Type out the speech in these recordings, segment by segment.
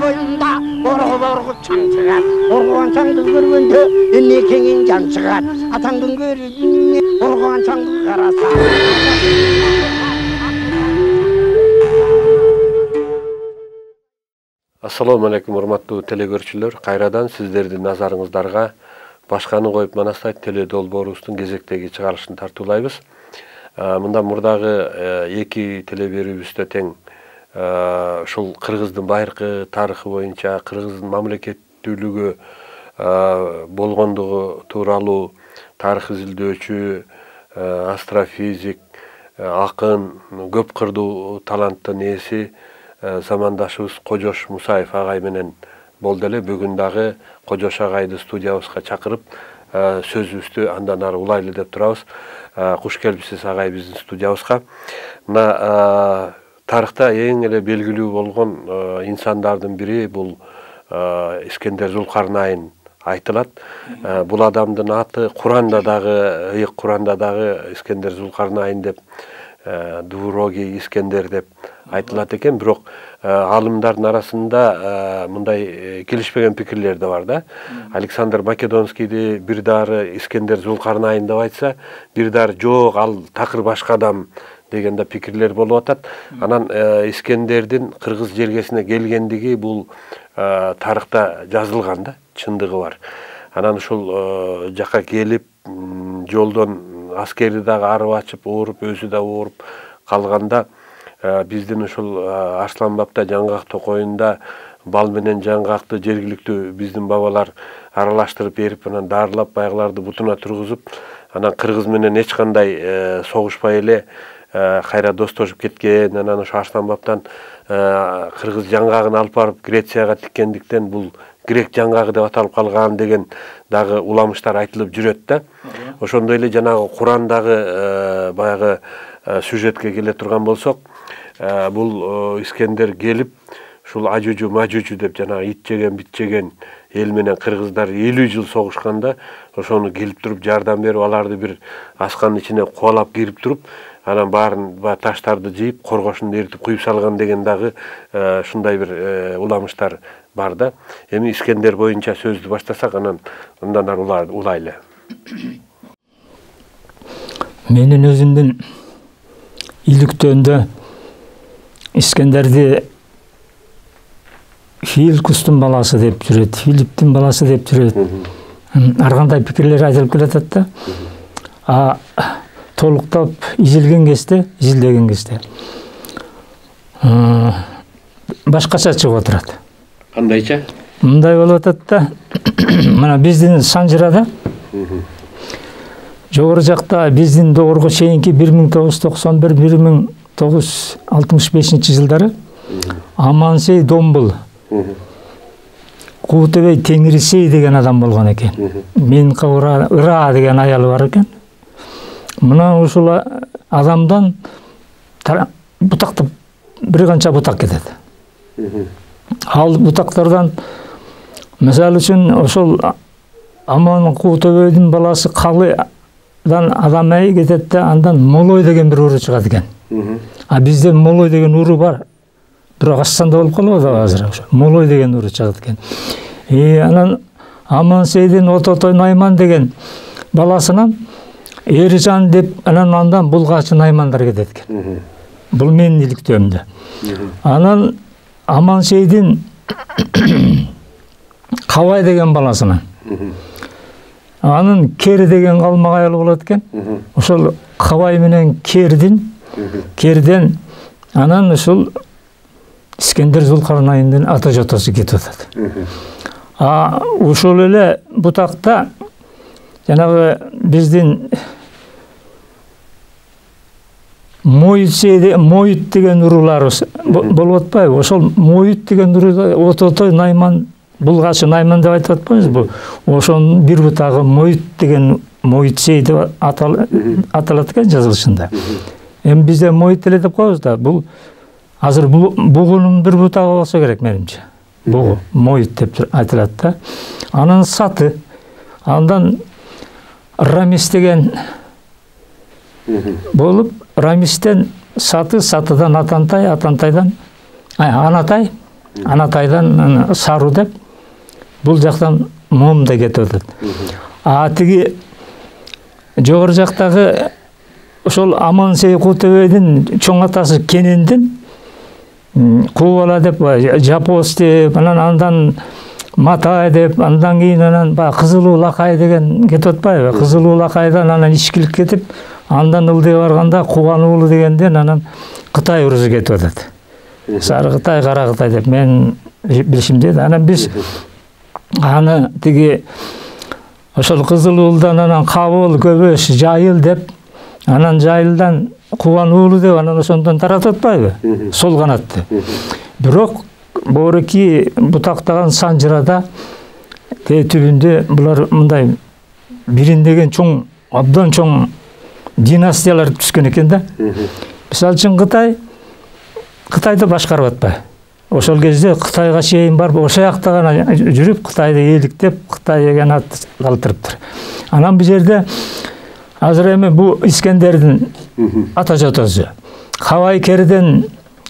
boyunda orgu çan çıgar. Orguan çandı görgende elle kengin can çıgar. Atandın görgende orguan çandı karasa. Assalamu alaikum урматтуу телекөрүүчүлөр. Кайрадан сиздердин назарыңыздарга башканы коюп Манастай теле долбоорубуздун кезектеги чыгарылышын тартуулайбыз. Мындан мурдагы эки телеберүүбүздө тең ушул кыргыздын байыркы тарыхы боюнча кыргыздын мамлекеттүүлүгү болгондугу тууралуу тарых изилдөөчү, астрофизик, акын, көп кырдуу таланттын ээси замандашыбыз Кожош Мусаев агай менен болду эле. Бүгүн дагы Кожош агайды студиябызга чакырып, сөзүбүздү андан ары улайлы деп турабыз. Куш келипсиз агай биздин студиябызга. Мына тарыхта эң эле белгилүү болгон инсандардын бири бул Искендер Зулкарнайн айтылат. Бул адамдын аты Куранда дагы, ыйык Куранда дагы Искендер Зулкарнайн деп, Дуроги Искендер деп айтылат экен. Бирок алымдардын арасында мындай келишпеген пикирлер да бар да. Александр Македонскийди бир дары Искендер Зулкарнайн деп айтса, бир дары жок, ал такыр башка адам дегенде пикирлер болуп атат. Анан Искендердин кыргыз жергесине келгендиги бул тарыхта жазылган да, чындыгы бар. Анан ушул жака келип, жолдон аскери дагы арып ачып, ооруп, өзү да ооруп калганда биздин ушул Арсланбапта жаңгак токоюнда бал менен жаңгакты жергиликтүү биздин бабалар аралаштырып берип, анан дарылап байгыларды бутуна тургузуп, анан кыргыз менен эч кандай согушпай эле кайра достошуп кеткен. Анан ошо Арсланбаптан кыргыз жаңгагын алып барып Грецияга тиккендиктен бул грек жаңгагы деп аталып калган деген дагы уламыштар айтылып жүрөт да. Ошондой эле жанагы Курандагы баягы сюжетке келе турган болсок, бул Искендер келип, ушул Ажужу Мажужу деп жанагы ит жеген, бит жеген эл менен кыргыздар 50 жыл согушканда, ошону келип туруп жардам берип, аларды бир асканын ичине кубалап кирип туруп, анан баарын таштарды жыйып, коргошун эритип куюп салган деген дагы ушундай бир уламыштар бар да. Эми Искендер боюнча сөздү баштасак, анан андан ары улайлы. Менин өзүмдүн иликтөөндө Искендерди Филкустун баласы деп жүрөт, Филипптин баласы деп жүрөт. Ар кандай пикирлер айтылып келатат да. Толуктап изилдеген кезде башкача чыгып отурат. Кандайча? Мындай болуп атат да. Мына биздин Санжырада жогору жакта биздин доорго чейинки 1991-1965 жылдары Амансей Домбул, Куутебей Теңирисей деген адам болгон экен. Мен Ыра деген аялы бар экен. Мына ушул адамдан бутактап бир канча бутак кетет. Ал бутактардан мисалы үчүн ошол Аман Куутебейдин баласы Калыдан адам ай кетет да, андан Молой деген бир уру чыгат экен. Бизде Молой деген уру бар. Бирок Астанда болуп калбады азыр ошо. Молой деген уру чыгат экен. Анан Амансейдин Ототой Найман деген баласынан Эрижан деп андан Булгачы Наймандар кетет экен. Бул менин иликтөөмдө. Анан Амансейдин Кабай деген баласынан. Анын Кери деген калмак аялы болот экен. Ошол Кабай менен Керден анан ушул Искендер Зулкарнайндын ата жотосу кетип атат. Ушул эле бутакта жанагы биздин Моют деген урулар болуп атпайбы? Ошол Моют деген уру Ототой Найман, Булгачы Найман деп айтып атпайбызбы? Ошонун бир бутагы Моют деген Моютсей деп аталат экен жазылышында. Эми бизде Моют эле деп коебуз да. Бул азыр бугунун бир бутагы болсо керек менимче. Бугу Моют деп айтылат да. Анан Саты, андан Рамис деген болуп, Рамистен Саты, Сатыдан Атантай, Атантайдан Анатай, Анатайдан Сару деп, бұл жақтан Мом да кетіп өтеді. Тиги жогору жактагы ошол Амансей Кутебейдин чоң атасы Кенендин Кубала деп, Жапос деп, андан Матай деп, андан кийин анан Кызыл Улакай деген кетип атпайбы? Кызыл Улакайдан анан ичкилик кетип, андан ылдый барганда Кубан уулу дегенден анан Кытай урусу кетип атат. Сары Кытай, Кара Кытай деп мен билишимде. Анан биз аны тиги ошол Кызыл уулдан анан Кабыл, Көбөш, Жайыл деп, анан Жайылдан Кубан уулу деп анан ошондон таратып атпайбы? Сол канатты. Бирок Борики бутактаган Санжырада түбүндө булар мындай бириндеген чоң, абдан чоң династиялар түшкөн экен да. Мисалы үчүн Кытайды башкарып атпай. Ошол кезде Кытайга чейин барып, ошол жакта гана жүрүп, Кытайды ээликтеп, Кытай деген ат калтырыптыр. Анан бул жерде азыр эми бул Искендердин ата жотосу. Хавай Керден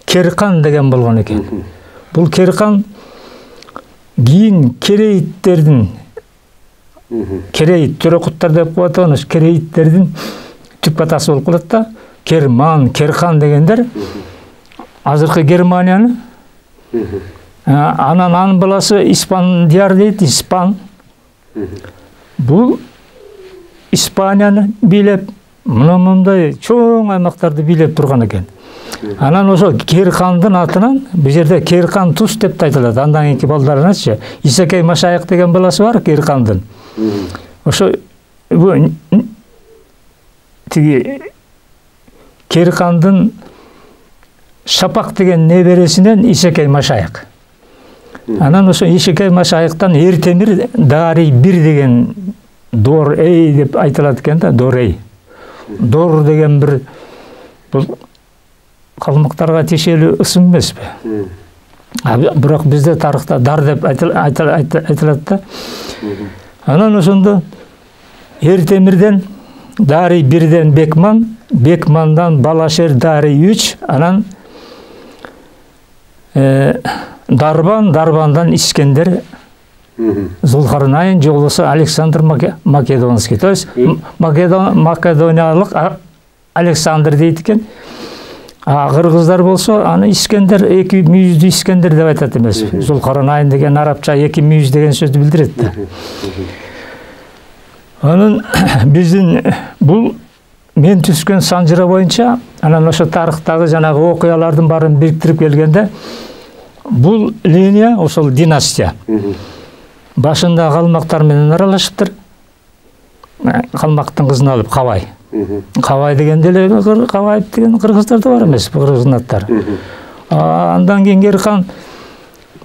Керкан деген болгон экен. Бул Керкан кийин Керейттердин, Керейт, Төрөкуттар деп коет аны, Керейттердин түп атасы болуп калат да. Керман, Керхан дегендер азыркы Германияны, анан анын баласы Испандияр дейт, Испан. Бул Испанияны бийлеп, мындай чоң аймактарды бийлеп турган экен. Анан ошо Керкандын атынан бул жерде Керкан Тус деп айтылат. Андан кийинки балдарыначы Исекей Машайык деген баласы бар Керкандын. Ошо тиги Керкандын Шапак деген небересинен Исекей Машайык. Анан ошо Исекей Машайыктан Эртемир Дарий 1 деген Дор-эй деп айтылат экен да, Дор-эй. Дор деген бир бул калмыктарга тиешелүү ысым эмеспи? Бирок бизде тарыхта Дар деп айтылат да. Анан ошондо Эртемирден Дарий 1ден Бекман, Бекмандан Балашер Дарий 3, анан Дарбан, Дарбандан Искендер, Зулхарнайн, же болбосо Александр Македонский. То есть македониялык Александр дейт экен. Кыргыздар болсо аны Искендер, 2 мүйүздүү Искендер деп айтат эмес. Зулхарнайн деген арабча 2 мүйүз деген сөздү билдирет да. Анын биздин бул мен түшкөн Санжыра боюнча, анан ошо тарыхтагы жанагы окуялардын баарын бириктирип келгенде, бул линия, ошол династия. Башында калмактар менен аралашыптыр. Калмактын кызын алып Кабай. Кабай дегенде эле Кабай деген кыргыздар да бар эмес, кыргыздын аттары. Андан кийин Керкан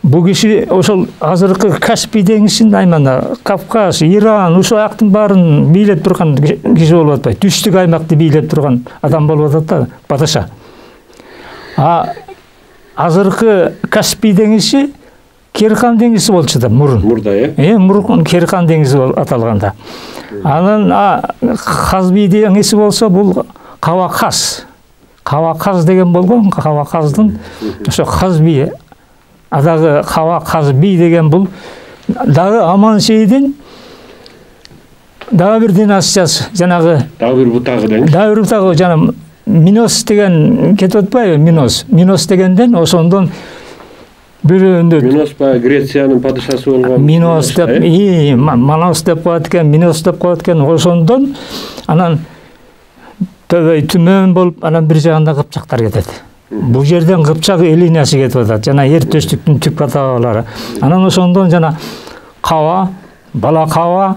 бул киши ошол азыркы Каспий деңизин, аймана Кавказ, Иран, ошол жактын баарын бийлеп турган киши болуп атпайбы? Түштүк аймакты бийлеп турган адам болуп атат да, падыша. Азыркы Каспий деңизи Керкан деңизи болчу да мурун. Мурда, мурун Керкан деңизи аталганда. Анан Казби деңизи болсо бул Каваказ. Каваказ деген болгон, Каваказдын ошо Казби, адагы Каваказби деген бул дагы Амансейдин дагы бир династиясы, жанагы дагы бир бутагы да. Дагы бир бутагы жана Минос деген кетип атпайбы? Минос дегенден ошондон бирөөндө Минос Грециянын падышасы болгон. Минос деп, Манос деп коет экен, Минос деп коет экен. Ошондон анан төбөй түмөн болуп, анан бир жагында кыпчактар кетет. Бул жерден Кыпчак линиясы кетип атат. Жана Ер төштүктүн түп аталары. Анан ошондон жана Каба, Бала Каба,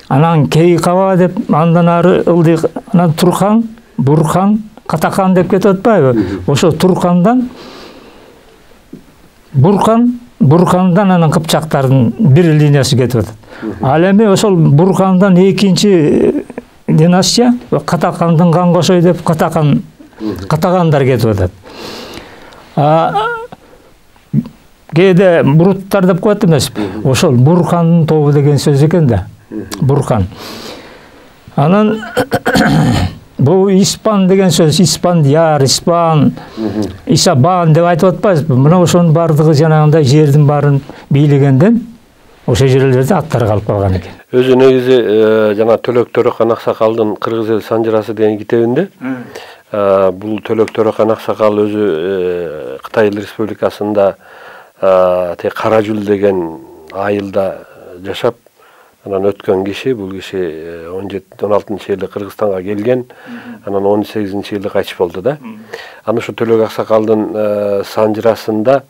анан Кей Каба деп, андан ары ылдый, анан Турхан, Бурхан, Катакан деп кетип атпайбы? Ошо Турхандан Бурхандан анан Кыпчактардын бир линиясы кетип атат. Ал эми ошол Бурхандан экинчи династия Катакандын Кангошой деп Катагандар кетип атат. Кээде Буруттар деп коет эмеспи? Ошол Бурхандын тобу деген сөз экен да. Бурхан. Анан Бул испан деген сөз, испандияр, испан, исабан деп айтып атпайбызбы? Мына ошонун бардыгы жанагындай жердин баарын бийлегенден ошо жерлерде аттар калып калган экен. Өзү негизи жана Төлөк Төрехан Аксакалдын Кыргыз эл санжырасы деген китебинде бул Төлөк Төрехан Аксакал өзү Кытай Республикасында Кара Жүл деген айылда жашап, анан өткөн киши, бул киши 17-16-жылы Кыргызстанга келген, анан 18-жылы кайтыш болду да. Аны ушу Төлөк Аксакалдын санжырасында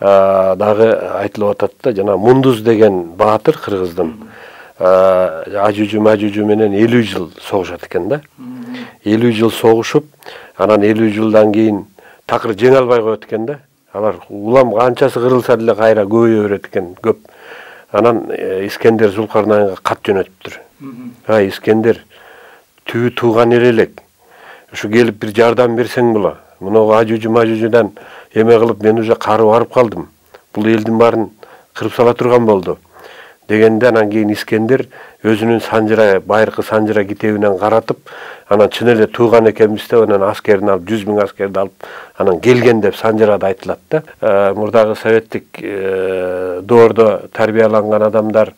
дагы айтылып атат да, жана Мундуз деген баатыр Кыргыздын Ажужу Мажужу менен 50 жыл согушат экен да. 50 жыл согушуп, анан 50 жылдан кийин такыр жеңе албай коет экен да. Алар улам канчасы кырылса деле кайра көбөйө берет экен, көп. Анан Искендер Зулкарнайынга кат жөнөтүптүр. Искендер, түбү тууган элек. Ушу келип бир жардам берсең була. Мынау Ажужу Мажужудан эме кылып мен уже кары барып калдым. Бул элдин баарын кырып сала турган болду. Дегенде анан кийин Искендер өзүнүн санжыра, байыркы санжыра китебинен каратып, анан чын эле тууган экенбиз деп, анан аскерин алып, 100 000 аскерди алып, анан келген деп санжырада айтылат да. Мурдагы советтик доордо тарбияланган адамдар,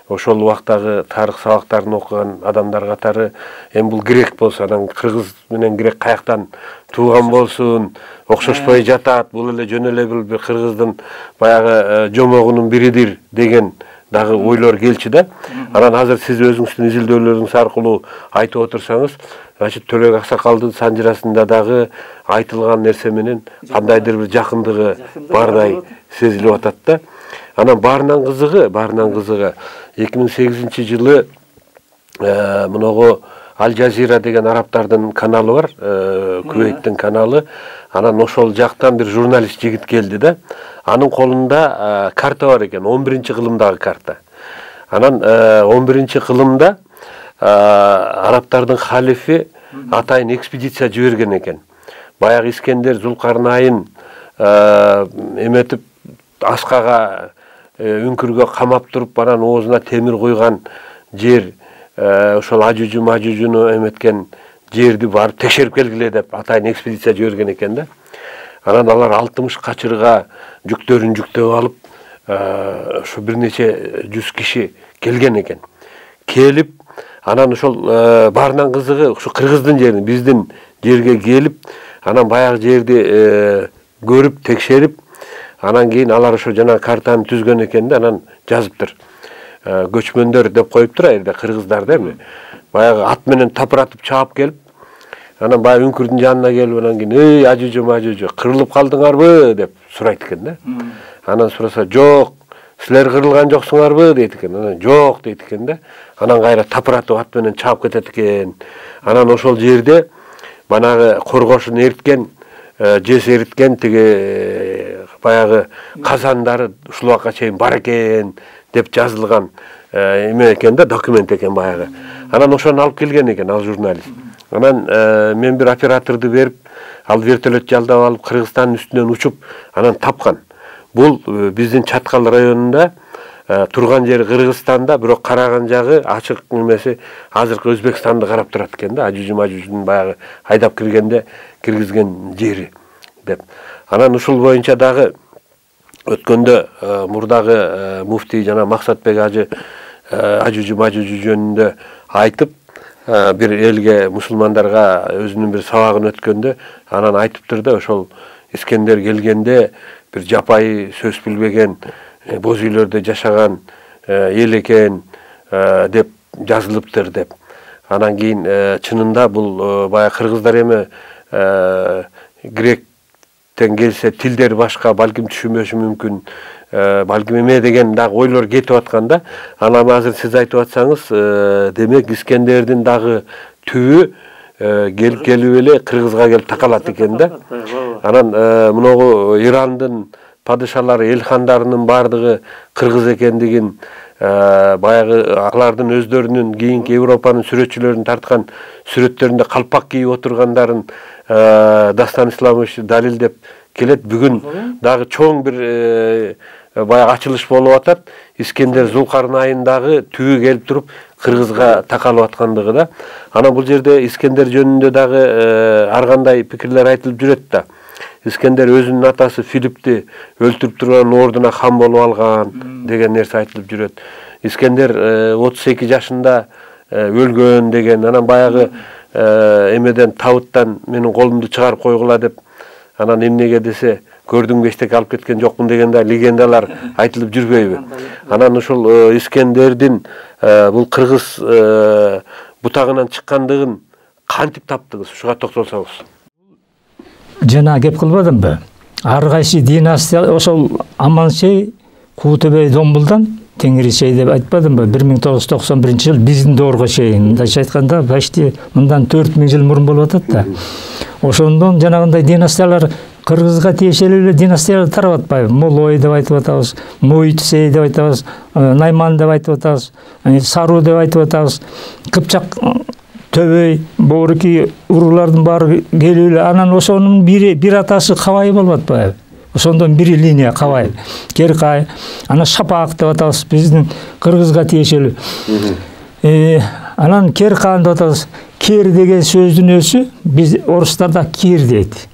ошол убактагы тарых сабактарын окуган адамдар катары, эми бул грек болсо, анан кыргыз менен грек каяктан тууган болсун, окшошпой жатат, бул эле жөн эле бир кыргыздын баягы жомогунун биридир деген дагы ойлор келчү да. Анан азыр сиз өзүңүздүн изилдөөлөрүңүз аркылуу айтып отурсаңыз, значит Төлөк Аксакалдын санжырасында дагы айтылган нерсе менен кандайдыр бир жакындыгы бардай сезилип атат да. Анан баарынан кызыгы 2008-жылы мыногу Аль Жазира деген арабтардын каналы бар, Кувейттин каналы. Анан ошол жактан бир журналист жигит келди да. Анын колунда карта бар экен, 11-кылымдагы карта. Анан 11-кылымда арабтардын халифи атайын экспедиция жиберген экен. Баягы Искендер Зулкарнайын эметип аскага үңкүргө камап туруп, анан оозуна темир куйган жер, ошол Ажужу Мажужуну эметкен жерди барып текшерип келгиле деп атайын экспедиция жиберген экен да. Анан алар 60 качырга жүктөрүн жүктөп алып, ошо бир нече 100 киши келген экен. Келип, анан ошол баарынан кызыгы ушу кыргыздын жерин, биздин жерге келип, анан баягы жерди көрүп, текшерип, анан кийин алар ошо жана картаны түзгөн экен да, анан жазыптыр. Көчмөндөр деп коюптур айрда кыргыздар да эми. Баягы ат менен тапыратып чаап келип, анан баягы үңкүрдүн жанына келип, анан кийин "Эй, Ажужу Мажужу, кырылып калдыңарбы?" деп сурайт экен да. Анан сураса, "Жок, силер кырылган жоксуңарбы?" дейт экен. Анан "Жок" дейт экен да. Анан кайра тапыратып ат менен чаап кетет экен. Анан ошол жерде манагы коргошун эриткен, жес эриткен тиги баягы казандары ушул убакка чейин бар экен деп жазылган эме экен да, документ экен баягы. Анан ошону алып келген экен ал журналист. Анан мен бир операторду берип, ал вертолет жалдап алып Кыргызстандын үстүнөн учуп, анан тапкан. Бул биздин Чаткал районунда турган жери Кыргызстанда, бирок караган жагы ачык немеси азыркы Өзбекстанды карап турат экен да, Ажужу Мажужунун баягы айдап киргенде киргизген жери деп. Анан ушул боюнча дагы өткөндө мурдагы муфтий жана Максатбек ажы Ажужу Мажужу жөнүндө айтып, бир элге, мусулмандарга өзүнүн бир сабагын өткөндө, анан айтыптыр да, ошол Искендер келгенде бир жапайы сөз билбеген, боз үйлөрдө жашаган эл экен деп жазылыптыр деп. Анан кийин чынында бул баягы кыргыздар эми гректен келсе тилдер башка, балким түшүнбөшү мүмкүн, балким эме деген дагы ойлор кетип атканда, анан азыр сиз айтып атсаңыз, демек Искендердин дагы түбү келип эле Кыргызга келип такалат экен да. Анан мыногу Ирандын падышалары, эл хандарынын бардыгы кыргыз экендигин, баягы алардын өздөрүнүн кийинки Европанын сүрөтчүлөрүн тарткан сүрөттөрүндө калпак кийип отургандарын Дастан Исламович далилдеп келет. Бүгүн дагы чоң бир баягы ачылыш болуп атат. Искендер Зулкарнайын дагы түгү келип туруп Кыргызга такалып аткандыгы да. Анан бул жерде Искендер жөнүндө дагы ар кандай пикирлер айтылып жүрөт да. Искендер өзүнүн атасы Филиппти өлтүрүп турган ордуна хан болуп алган деген нерсе айтылып жүрөт. Искендер 32 жашында өлгөн деген, анан баягы эмеден табыттан менин колумду чыгарып койгула деп, анан эмнеге десе көрдүңбү эчтеке алып кеткен жокмун дегенде легендалар айтылып жүрбөйбү? Анан ушул Искендердин бул кыргыз бутагынан чыккандыгын кантип таптыңыз? Ушуга токтолсоңуз. Жана кеп кылбадымбы? Ар кайсы династия ошол Амансей, Куу-төбөй Домбулдан Теңиричей деп айтпадымбы? 1991 жыл биздин доорго чейин, мындайча айтканда, почти мындан 4000 жыл мурун болуп атат да. Ошондон жанагындай династиялар Кыргызга тиешелүү эле династиялар тарап атпайбы? Молой деп айтып атабыз, Муйтсей деп айтабыз, Найман деп айтып атабыз, Сару деп айтып атабыз, Кыпчак, Төбөй, Бооруки уруулардын баары келүүлүү. Анан ошонун бир атасы Кабай болуп атпайбы? Ошондон бири линия Кабай, Керкай, анан Шапак деп атабыз, биздин Кыргызга тиешелүү. Анан Керкан деп атабыз. Кер деген сөздүн өзү биз орустарда кир дейт.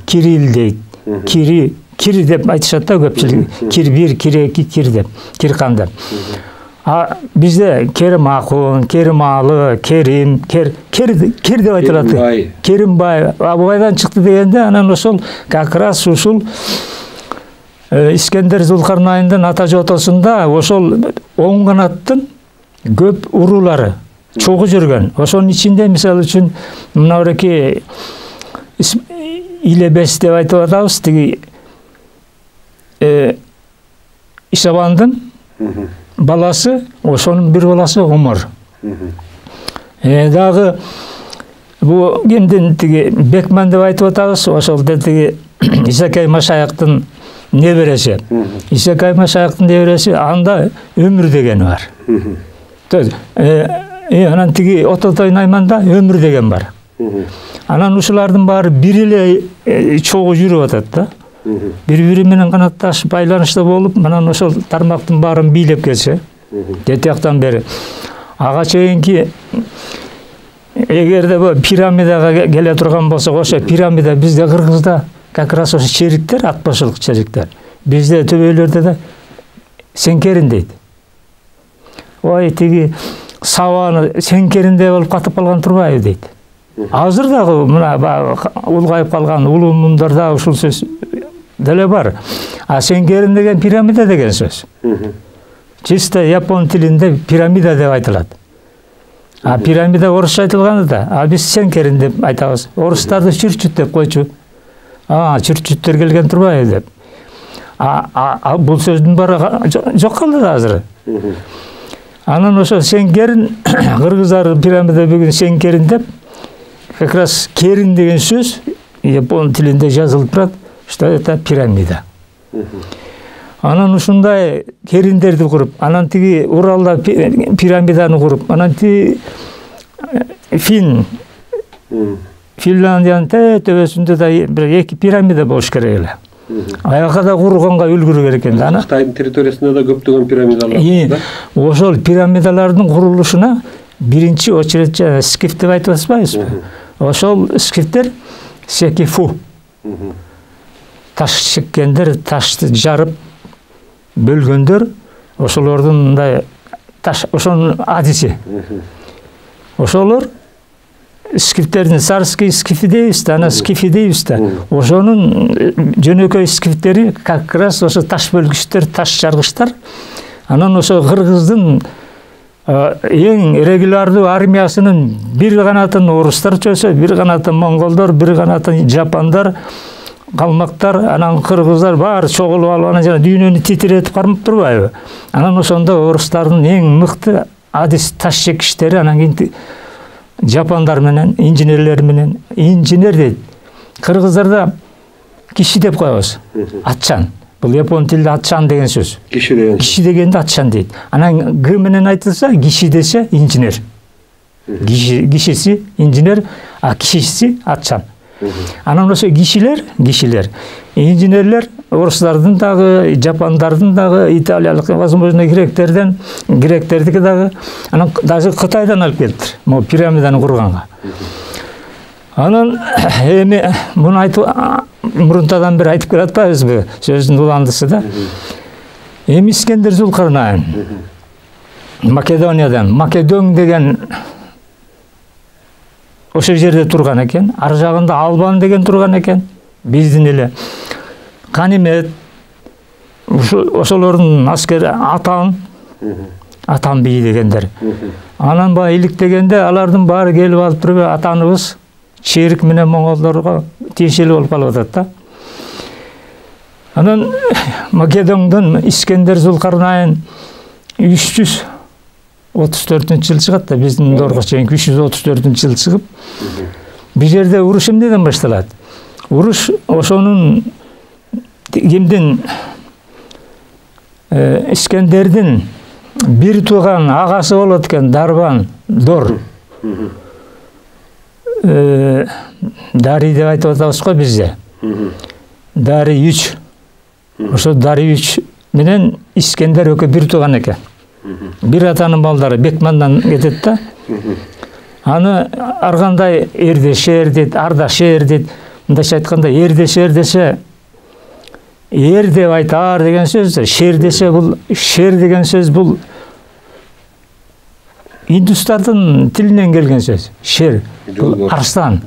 Кирил дейт. Кир деп айтышат да көпчүлүк. Кир 1, кир 2, кир деп, Киркан деп. А бизде Керимакун, Керималы, Керим, кер деп айтылат. Керимбай, Абайдан чыкты дегенде, анан ошол как раз ушул Искендер Зулкарнайындын ата жотосунда ошол оң канаттын көп уруулары чогуу жүргөн. Ошонун ичинде мисалы үчүн мына бирки Илебес деп айтып атабыз, тиги Ишабандын баласы, ошонун бир баласы Омар. Дагы бу кимдин тиги Бекман деп айтып атабыз, ошол тиги Исакай Машаяктын небереси. Исакай Машаяктын небереси, анда Өмүр деген бар. Анан тиги Ототой Найманда Өмүр деген бар. Анан ушулардын баары бир эле чогуу жүрүп атат да. Бири-бири менен канатташып, байланышта болуп, анан ошол тармактын баарын бийлеп келсе, жетияктан бери. Ага чейинки эгерде бу пирамидага келе турган болсок, ошо пирамида бизде Кыргызда как раз ошо чериктер, ат башылык чериктер. Бизде төбөйлөрдө да Сеңкерин дейт. Ой, тиги сабаны Сеңкеринде болуп катып калган турбайбы дейт. Азыр дагы мына улгайып калган улумундарда ушул сөз деле бар. А Сеңкерин деген пирамида деген сөз. Чисто япон тилинде пирамида деп айтылат. А пирамида орусча айтылганы да, а биз Сеңкерин деп айтабыз. Орустарды чүрчүт деп койчу. Чүрчүттөр келген турбайбы деп. Бул сөздүн баары жок калды да азыр. Анан ошо Сеңкерин, кыргыздар пирамида бүгүн Сеңкерин деп, как раз керин деген сөз япон тилинде жазылып турат, что это пирамида. Анан ушундай кериндерди куруп, анан тиги Уралда пирамиданы куруп, анан тиги Финляндиянын төбөсүндө да бир 2 пирамида болуш керек эле. Аяка да курганга үлгүрү керек экен. Анан Кытайдын территориясында да көптөгөн пирамидалар бар. Ошол пирамидалардын курулушуна биринчи очередь скиф деп айтып атпайбызбы? Ошол скифтер секифу. Таш чеккендер, ташты жарып бөлгөндөр, ошолордун мындай таш, ошонун адиси. Ошолор скифтердин царский скифи дейбиз да, ана скифи дейбиз да. Ошонун жөнөкөй скифтери как раз ошо таш бөлгүчтөр, таш жаргычтар. Анан ошо Кыргыздын эң регулярдуу армиясынын бир канатын орустар чөйсө, бир канатын монголдор, бир канатын жапондар, калмактар, анан кыргыздар баары чогулуп алып, анан жана дүйнөнү титиретип кармап турбайбы? Анан ошондо орустардын эң мыкты адис таш чекиштери, анан кийин жапондар менен, инженерлер менен, инженер дейт. Кыргыздарда киши деп коебуз. Атчан. Бул япон тилинде атчан деген сөз. Киши дегенде атчан дейт. Анан г менен айтылса, киши десе инженер. Кишиси инженер, а кишиси атчан. Анан ошо кишилер, инженерлер орустардын дагы, жапондардын дагы, италиялык, возможно, гректердики дагы, анан даже Кытайдан алып келиптир. Могу пирамиданы курганга. Анан эми муну айтып мурунтадан бери айтып келатпайбызбы? Сөздүн уландысы да. Эми Искендер Зулкарнайн Македониядан, Македон деген ошол жерде турган экен, ар жагында Албан деген турган экен, биздин эле. Канимет ошолордун аскери атан бий дегендер. Анан баягы иликтегенде алардын баары келип алып туруп атаныбыз Черик менен монголдорго тиешелүү болуп калып атат да. Анан Македондон Искендер Зулкарнайн 334-жыл чыгат да, биздин дорго чейин 334-жыл чыгып, бул жерде уруш эмнеден башталат? Уруш ошонун кимдин Искендердин бир тууган агасы болот экен, Дарбан Дор. Дари деп айтып атабыз го бизде. Дари 3. Ошо Дари 3 менен Искендер экөө бир тууган экен. Бир атанын балдары Бекмандан кетет да. Аны ар кандай Эрдешер дейт, Ардашер дейт. Мындайча айтканда Эрдешер десе эр деп айтар деген сөз, шер десе бул шер деген сөз бул индустардын тилинен келген сөз. Шер, арстан,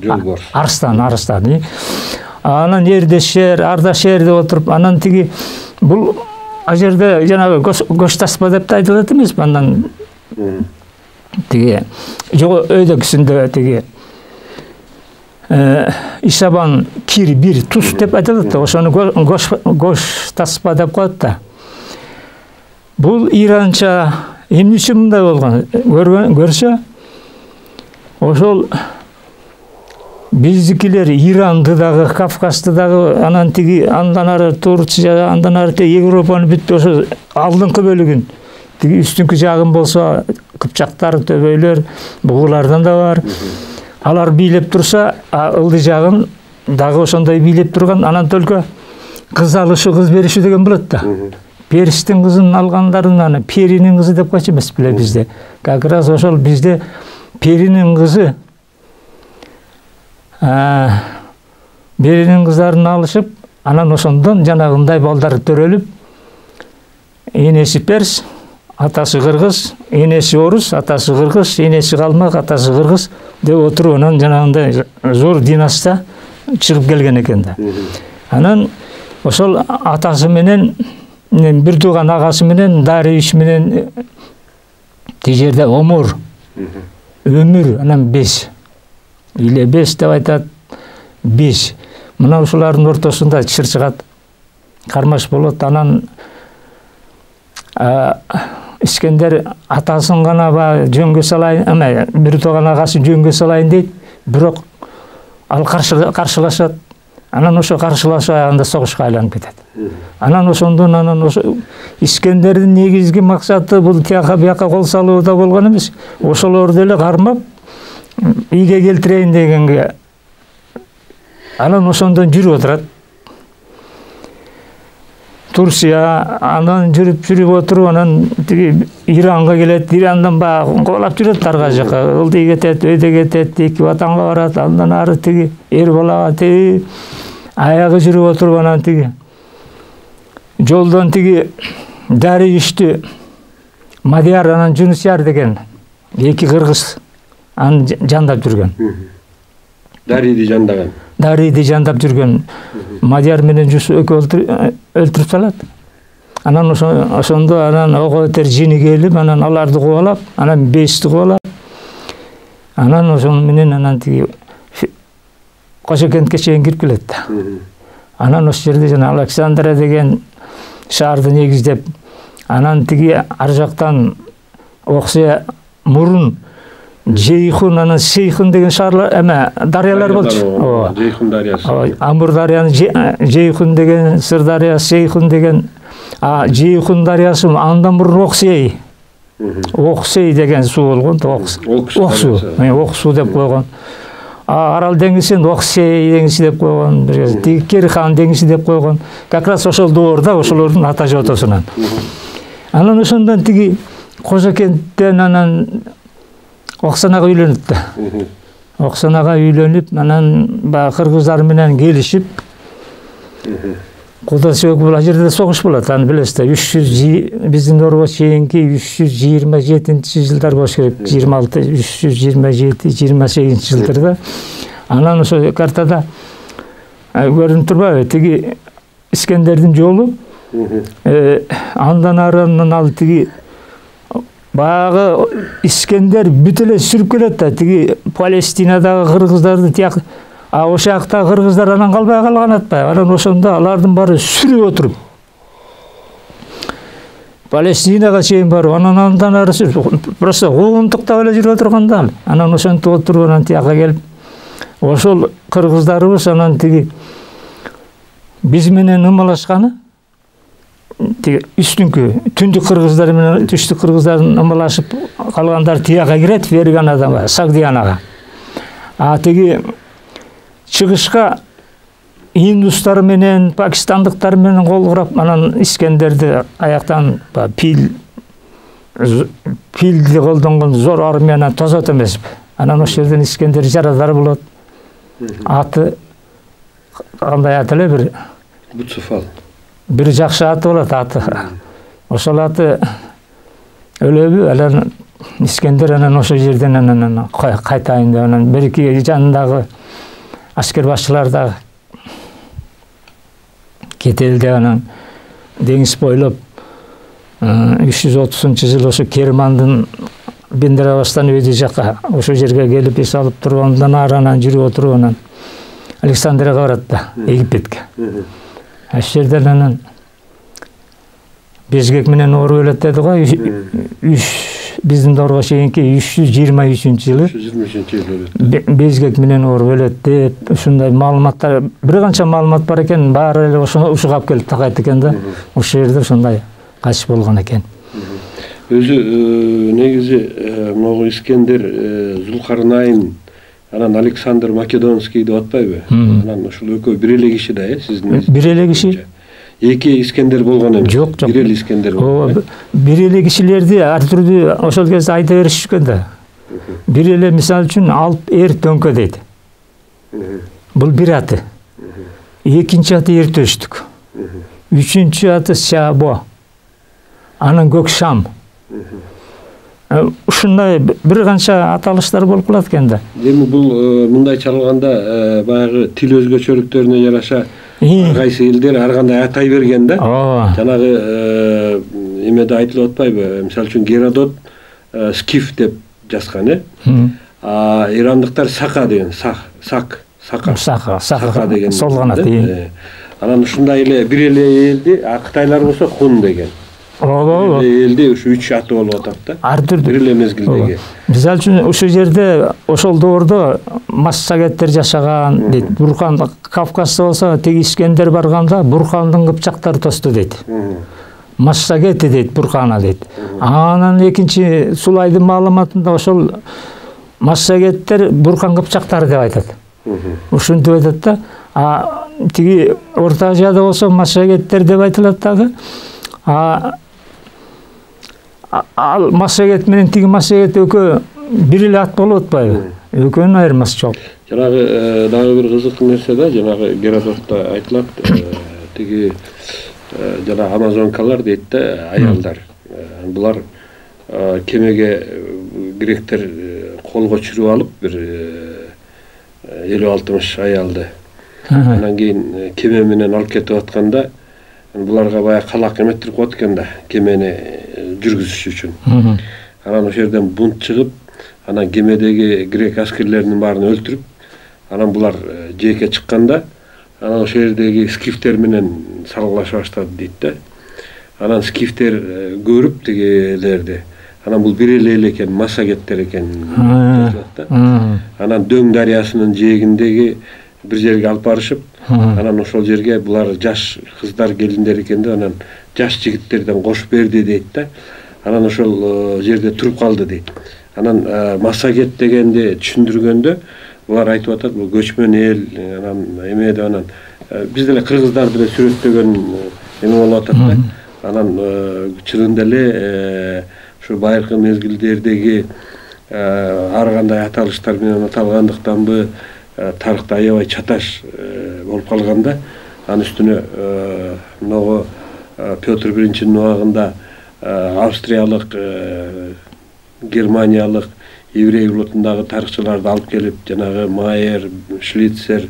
арстан. Анан Эрдешер, Ардашер деп отуруп, анан тиги бул а жерде жанагы гоштаспа деп айтылат эмеспи? Андан тиги жого өйдөкүсүндө тиги Исабан кир бир туз деп айтылат да, ошону гоштаспа деп коет да. Бул иранча эмне үчүн мындай болгон көрсө, ошол биздикилер Иранды дагы, Кавказды дагы, анан тиги андан ары Турция, андан ары Европаны бүт ошо алдыңкы бөлүгүн, тиги үстүнкү жагын болсо Кыпчактар, төбөйлөр, бугулардан да бар. Алар бийлеп турса, ылдый жагын дагы ошондой бийлеп турган, анан только кыз алышы, кыз бериши деген болот да. Периштин кызын алгандарын аны перинин кызы деп койчу эмес беле бизде. Как раз ошол бизде перинин кызы беринин кыздарын алышып, анан ошондон жанагындай балдар төрөлүп, энеси перс, атасы кыргыз, энеси орус, атасы кыргыз, энеси калмак, атасы кыргыз деп отуруп, анан жанагындай зор династия чыгып келген экен да. Анан ошол атасы менен бир тууган агасы менен Дариш менен тиги жерде Омур, өмүр, анан 5 иле 5 деп айтат, 5. Мына ушулардын ортосунда чыр чыгат, кармаш болот. Анан Искендер атасын гана жөнгө салайын, бир тууган агасын жөнгө салайын дейт, бирок ал каршылашат. Анан ошо каршылашуу аягында согушка айланып кетет. Анан ошондон ошо Искендердин негизги максаты бул тияка бияка кол салууда болгон эмес. Ошолорду эле кармап ийге келтирейин дегенге. Анан ошондон жүрүп отурат. Турция, анан жүрүп отуруп, анан тиги Иранга келет, Ирандан баягы ковалап жүрөт арга жака, ылдый кетет, өйдө кетет, эки ватанга барат, андан ары тиги эр балага тиги аягы жүрүп отуруп, анан тиги жолдон тиги Дари үчтү Мадияр, анан Жунусяр деген эки кыргыз аны жандап жүргөн. Дариди жандаган. Дариди жандап жүргөн. Мадияр менен Жусу экөө өлтүрүп салат. Анан ошондо анан ого өтөр жини келип, анан аларды кубалап, анан 5ти кубалап, анан ошону менен анан тиги Кошокентке чейин кирип келет да. Анан ошол жерде жана Александра деген шаарды негиздеп, анан тиги ар жактан Оксе мурун Жейхун, анан Сейхун деген шаарлар, дарыялар болчу. Жейхун дарыясы. Амур дарыяны Жейхун деген, Сыр дарыясы, Сейхун деген. Жейхун дарыясы андан мурун Оксей. Оксей деген суу болгон, Оксу деп койгон. Арал деңгизин Оксей деңизи деп койгон, Керихан деңизи деп койгон. Как раз ошол доорда ошолордун ата жотосунан. Анан ошондон тиги Кожокенттен анан Оксанага үйлөнүп да. Оксанага үйлөнүп, анан баягы кыргыздар менен келишип, Куда сөйгү бул жерде согуш болот, аны билесиз. Биздин Орго чейинки 327-жылдар болуш керек. 26, 327, 28 жылдарда. Анан ошо картада көрүнүп турбайбы? Тиги Искендердин жолу. Андан аранын ал тиги баягы Искендер бүт эле сүрүп келет да. Тиги Палестинадагы кыргыздарды тияк ошол жакта кыргыздар анан калбай калган атпайбы? Анан ошондо алардын баары сүрүп отуруп Палестинага чейин барып, андан ары просто куугунтуктап эле жүрүп отурганда, анан ошентип отуруп, анан тияка келип, ошол кыргыздарыбыз анан тиги биз менен ымалашканы, тиги үстүңкү түндүк кыргыздар менен түштүк кыргыздардын ымалашып калгандар тияка кирет, Ферганага, Сагдиянага. Тиги чыгышка индустар менен, пакистандыктар менен кол курап, анан Искендерди аяктан пилди колдонгон зор армияны тозот эмеспи. Анан ошол жерден Искендер жарадар болот. Аты кандай аты эле бир Буцефал. Бир жакшы аты болот аты. Ошол аты өлөбү, анан Искендер анан ошол жерден анан кайтайын деп, анан бир-эки жанындагы аскер башчылар да кетелди, анан деңиз бойлоп 330-жыл ошо Кермандын Бендерабастан өйдү жака ошол жерге келип эс алып тургандан ары анан жүрүп отуруп, анан Александрияга барат да, Египетке. Ошол жерден анан Безгек менен Орго өлөт деди го. Биздин Орго чейинки 323-жылы. 323-жылы. Безгек менен Орго өлөт деп, ушундай маалыматтар, бир канча маалымат бар экен, баары эле ушуга алып келип такайт экен да. Ошол жерде ушундай качып болгон экен. Өзү негизи могу Искендер Зулкарнайн, анан Александр Македонский деп атпайбы? Анан ушул экөө бир эле киши да, сиздин? Бир эле киши. Эки Искендер болгон эмес. Жок, жок. Бир эле Искендер болгон. Бир эле кишилерди ар түрдүү ошол кезде айта беришкен да. Бир эле мисалы үчүн Алп Эр Төңкө дейт. Бул бир аты. Экинчи аты Эртөштүк. Үчүнчү аты Сябо. Анан Көкшам. Ушундай бир канча аталыштар болуп калат экен да. Эми бул мындай чалганда баягы тил өзгөчөлүктөрүнө жараша кайсы элдер ар кандай атай берген да. Жанагы эмеде айтылып атпайбы? Мисалы үчүн Геродот Скиф деп жазган, ирандыктар Сака деген, Сака деген солгон аты. Анан ушундай эле бир эле элди, Кытайлар болсо Хун деген. Элде ушу 3 аты болуп атат да. Ар түрдүү. Бир эле мезгилдеги. Мисалы үчүн ушул жерде ошол доордо массагеттер жашаган дейт. Бурхан Кавказда болсо теги Искендер барганда Бурхандын кыпчактары тосту дейт. Массагети дейт, Бурхана дейт. Анан экинчи Сулайдын маалыматында ошол массагеттер Бурхан кыпчактары деп айтат. Ушинтип айтат да. Тиги Орто Азияда болсо массагеттер деп айтылат дагы. Ал массагет менен тиги массагет экөө бир эле ат болуп атпайбы? Экөөнүн айырмасы жок. Жанагы дагы бир кызыктуу нерсе да, жанагы Геродотто айтылат, тиги жана амазонкалар дейт да, аялдар. Булар кемеге гректер колго чүрүп алып бир 50-60 аялды. Анан кийин кеме менен алып кетип атканда буларга баягы калак эметтирип коет экен да, кемени жүргүзүш үчүн. Анан ошол жерден бунт чыгып, анан кемедеги грек аскерлеринин баарын өлтүрүп, анан булар жээкке чыкканда, анан ошол жердеги скифтер менен салгылаша баштады дейт да. Анан скифтер көрүп тигилерди. Анан бул бир эле экен, массагеттер экен. Анан Дөң дарыясынын жээгиндеги бир жерге алып барышып, анан ошол жерге булар жаш кыздар, келиндер экен да, анан жаш жигиттерден кошуп берди дейт да. Анан ошол жерде туруп калды дейт. Анан массагет дегенди түшүндүргөндө, булар айтып атат, бул көчмөн эл, анан эме деп анан биз деле кыргыздар деле сүрөттөгөн эме болуп атат да. Анан чынында эле ушу байыркы мезгилдердеги ар кандай аталыштар менен аталгандыктанбы тарыхта аябай чаташ болуп калган да. Анын үстүнө могу Петр Биринчинин убагында австриялык, германиялык еврей улутундагы тарыхчыларды алып келип, жанагы Майер, Шлицер,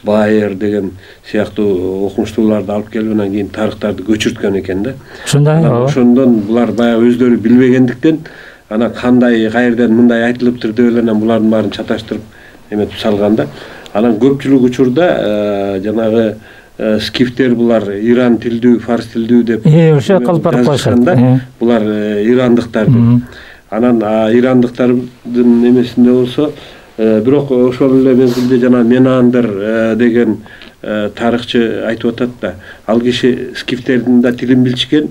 Байер деген сыяктуу окумуштууларды алып келип, анан кийин тарыхтарды көчүрткөн экен да. Ушундай. Ошондон булар баягы өздөрү билбегендиктен, анан кандай кайерден мындай айтылыптыр деп эле анан булардын баарын чаташтырып эметип салган да. Анан көпчүлүк учурда жанагы скифтер булар иран тилдүү, фарс тилдүү деп ошо калпарып коюшат. Булар ирандыктар деп. Анан ирандыктардын эмесинде болсо, бирок ошол эле мезгилде жана Менандр деген тарыхчы айтып атат да, ал киши скифтердин да тилин билишкен,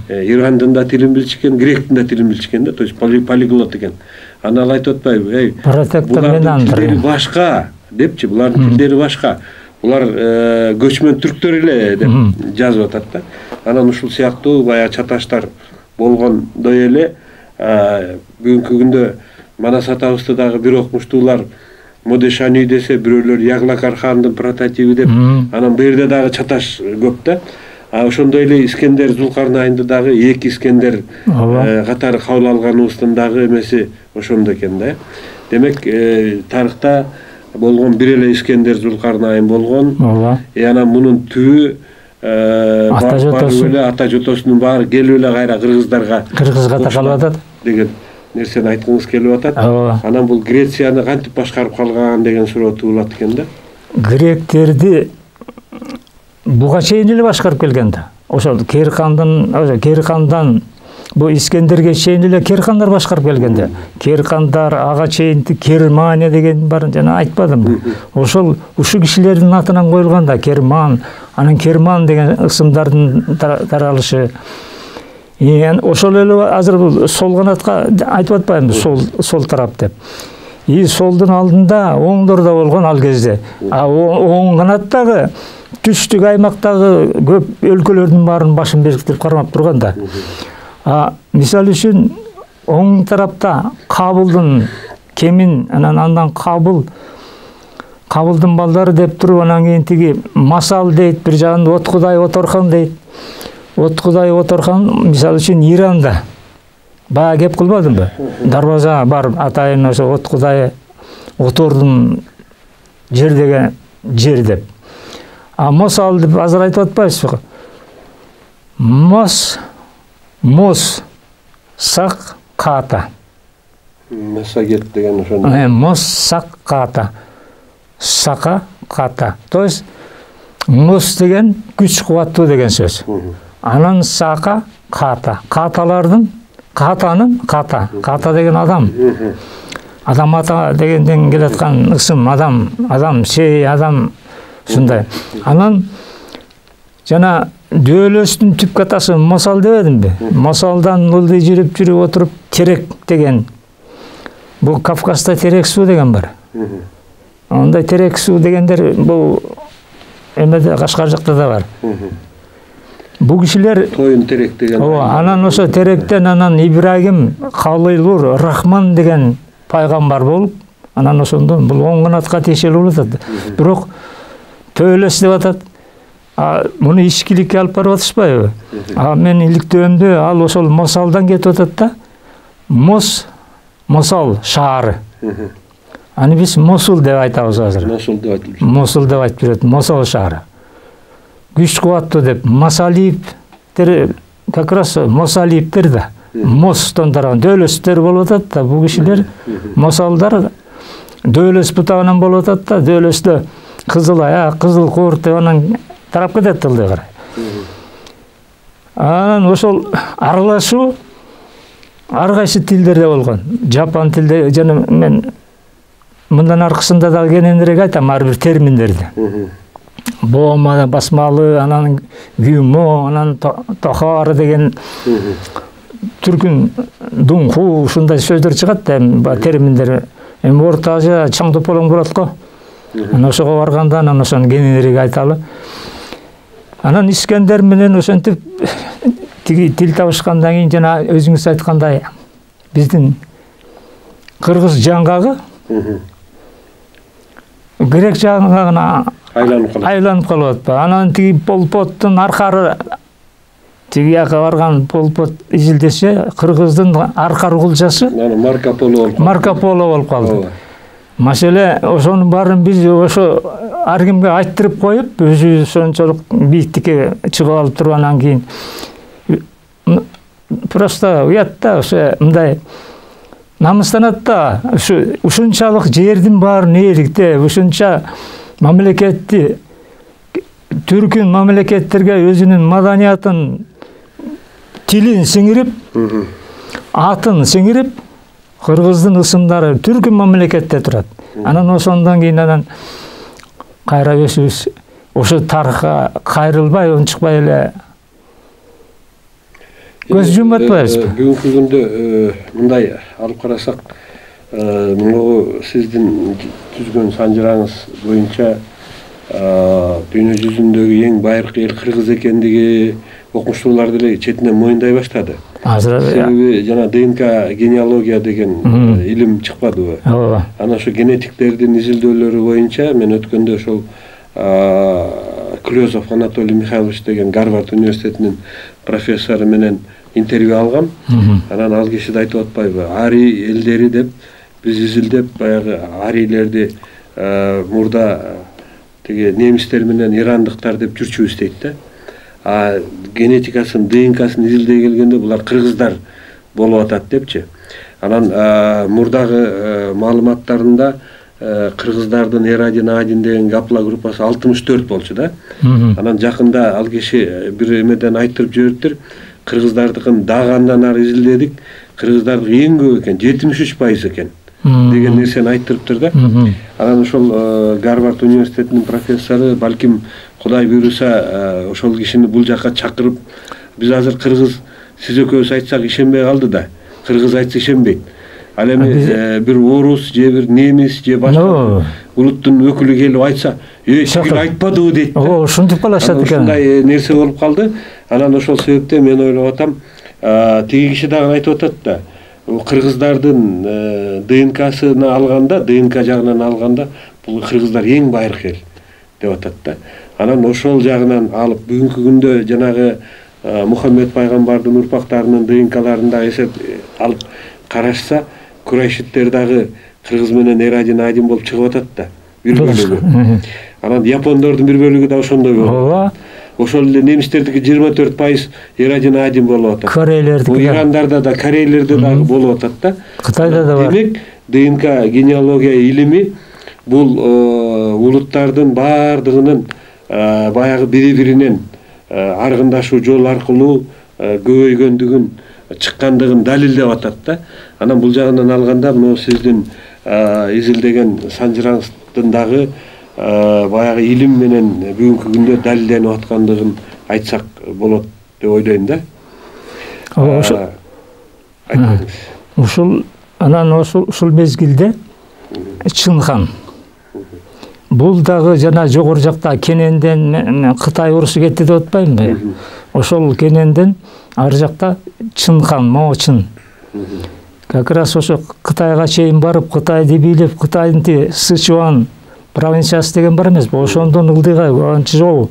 ирандын да тилин билишкен, гректин да тилин билишкен да, то есть полиглот экен. Анан ал айтып атпайбы, булардын тилдери башка депчи, булардын тилдери башка. Булар көчмөн түрктөр эле деп жазып атат да. Анан ушул сыяктуу баягы чаташтар болгондой эле бүгүнкү күндө Манас атабызды дагы бир окумуштуулар Модешани десе, бирөөлөр Яглакар хандын прототиби деп, анан бу жерде дагы чаташ көп да. Ошондой эле Искендер Зулкарнайнды дагы эки Искендер катары кабыл алганыбыздын дагы эмеси ошондо экен да. Демек, тарыхта болгон бир эле Искендер Зулкарнайын болгон. Анан мунун түбү ата жотосунун баары келип эле кайра кыргызга такалып атат деген нерсени айткыңыз келип атат. Анан бул Грецияны кантип башкарып калган деген суроо туулат экен да. Гректерди буга чейин эле башкарып келген да. Ошол Керхандан бу Искендерге чейин эле Керхандар башкарып келген да. Керхандар ага чейин Кермания деген бар, жана айтпадым. Ошол ушу кишилердин атынан коюлган да, Керман, анан Керман деген ысымдардын таралышы. Ошол эле азыр бул сол канатка айтып атпаймынбы, сол тарап деп. Солдун алдында оңдордо болгон ал кезде. Оң канаттагы түштүк аймактагы көп өлкөлөрдүн баарын башын беркитип кармап турган да. Мисалы үчүн оң тарапта Кабылдын Кемин, андан Кабылдын балдары деп туруп, анан кийин тиги Масал дейт, бир жагында Откудай Оторхан дейт. Откудай Оторхан мисалы үчүн Иранда баа кеп кылбадымбы? Дарбаза бар, атайын ошо Откудай Отордун жер деген жер деп. Масал деп азыр айтып атпайсызбы? Мос сак ката. Масагет деген ошондой. Мос сак ката. Сака ката. То есть мос деген күч кубаттуу деген сөз. Анан сака ката. Каталардын ката деген адам. Адам ата дегенден келаткан ысым, адам шей, адам ушундай. Анан жана дөөлөстүн түп катасы Масал дебедимби? Масалдан ылдый жүрүп отуруп Терек деген. Бул Кавказда Терек суу деген бар. Ондай Терек суу дегендер бул эмеде Кашкар жакта да бар. Бул кишилер Тоюн Терек деген. Анан ошо Теректен анан Ибрагим Халилур Рахман деген пайгамбар болуп, анан ошондон бул оң канатка тиешелүү болуп атат. Бирок төөлөс деп атат. Муну ичкиликке алып барып атышпайбы? Мен иликтөөмдө ал ошол Масалдан кетип атат да. Масал шаары. Аны биз Мосул деп айтабыз азыр. Мосул деп айтып жүрөт, Масал шаары. Күч кубаттуу деп, Масалиптер, как раз Масалиптер да. Мостон тарабынан дөөлөстөр болуп атат да, бул кишилер Масалдар дөөлөс бутагынан болуп атат да, дөөлөстө кызыл аяк, кызыл курт деп анан тарап кетет ылдый карай. Анан ошол аралашуу ар кайсы тилдерде болгон. Жапон тилде жана мен мындан аркысында да кененирээк айтам ар бир терминдерди. Бома, басмалы, анан гюмо, анан тохар деген түркүн дунху ушундай сөздөр чыгат да, терминдер эми Орто Азия чаң тополоң болот го. Анан ошого барганда анан ошонун кененирээк айталы. Анан Искендер менен ошентип тиги тил табышкандан кийин жана өзүңүз айткандай биздин кыргыз жаңгагы грек жаңгагына айланып калып атпы. Анан тиги Пол Поттун аркары тиги жака барган Пол Пот изилдесе кыргыздын аркары кулчасы Марко Поло болуп калды. Маселе ошонун баарын биз ошо ар кимге айттырып коюп, өзү ошончолук бийиктикке чыгып алып тургандан кийин просто уят да, ошо мындай намыстанат да, ушунчалык жердин баарын ээликте, ушунча мамлекетти түркүн мамлекеттерге өзүнүн маданиятын, тилин сиңирип, атын сиңирип, кыргыздын ысымдары түркүн мамлекетте турат. Анан ошондон кийин анан кайра өзүбүз ошо тарыхка кайрылбай, унчукпай эле көз жумуп атпайбызбы? Бүгүнкү күндө мындай алып карасак, муну сиздин түзгөн санжыраңыз боюнча дүйнө жүзүндөгү эң байыркы эл кыргыз экендиги окумуштуулар деле четинен моюндай баштады. Себеби жана ДНК генеалогия деген илим чыкпадыбы? Ооба. Анан ошо генетиктердин изилдөөлөрү боюнча мен өткөндө ошол Клёзов Анатолий Михайлович деген Гарвард университетинин профессору менен интервью алгам. Анан ал киши да айтып атпайбы? Ари элдери деп биз изилдеп баягы арийлерди мурда тиги немистер менен ирандыктар деп жүрчүбүз дейт да. Генетикасын, ДНКсын изилдей келгенде булар кыргыздар болуп атат депчи. Анан мурдагы маалыматтарында кыргыздардын R1A1 деген гапла группасы 64 болчу да. Анан жакында ал киши бир эмеден айтырып жибериптир. Кыргыздардыкын дагы андан ары изилдедик. Кыргыздардыкы эң көп экен, 73% экен деген нерсени айтырыптыр да. Анан ошол Гарвард университетинин профессору балким Кудай буйруса ошол кишини бул жакка чакырып, биз азыр кыргыз сиз экөөбүз айтсак ишенбей калды да. Кыргыз айтса ишенбейт. Ал эми бир орус же бир немис же башка улуттун өкүлү келип айтса, тигил айтпадыбы дейт да. Ошентип калышат экен. Ушундай нерсе болуп калды. Анан ошол себептен мен ойлоп атам, тиги киши дагы айтып атат да. Кыргыздардын ДНКсыны алганда, ДНК жагынан алганда, бул кыргыздар эң байыркы эл деп атат да. Анан ошол жагынан алып бүгүнкү күндө жанагы Мухаммед пайгамбардын урпактарынын ДНКларында эсеп алып карашса, Курайшиттер дагы кыргыз менен R1A1 болуп чыгып атат да. Бир бөлүгү. Анан япондордун бир бөлүгү да ошондой болот. Ооба. Ошол эле немистердики 24% R1A1 болуп атат. Корейлердики. Ирандарда да, корейлерде дагы болуп атат да. Кытайда да бар. Демек, ДНК генеалогия илими бул улуттардын баардыгынын баягы бири-биринен аргындашуу жол аркылуу көбөйгөндүгүн, чыккандыгын далилдеп атат да. Анан бул жагынан алганда могу сиздин изилдеген санжыраңыздын дагы баягы илим менен бүгүнкү күндө далилденип аткандыгын айтсак болот деп ойлойм да. Ушул анан ушул мезгилде Чынхан бул дагы жана жогору жакта Кененден Кытай урусу кетти деп атпаймынбы? Ошол Кененден ар жакта Чынхан, Мо Чын. Как раз ошо Кытайга чейин барып, Кытайды бийлеп, Кытайдын Сычуан провинциясы деген бар эмеспи? Ошондон ылдыйга Анчжоу,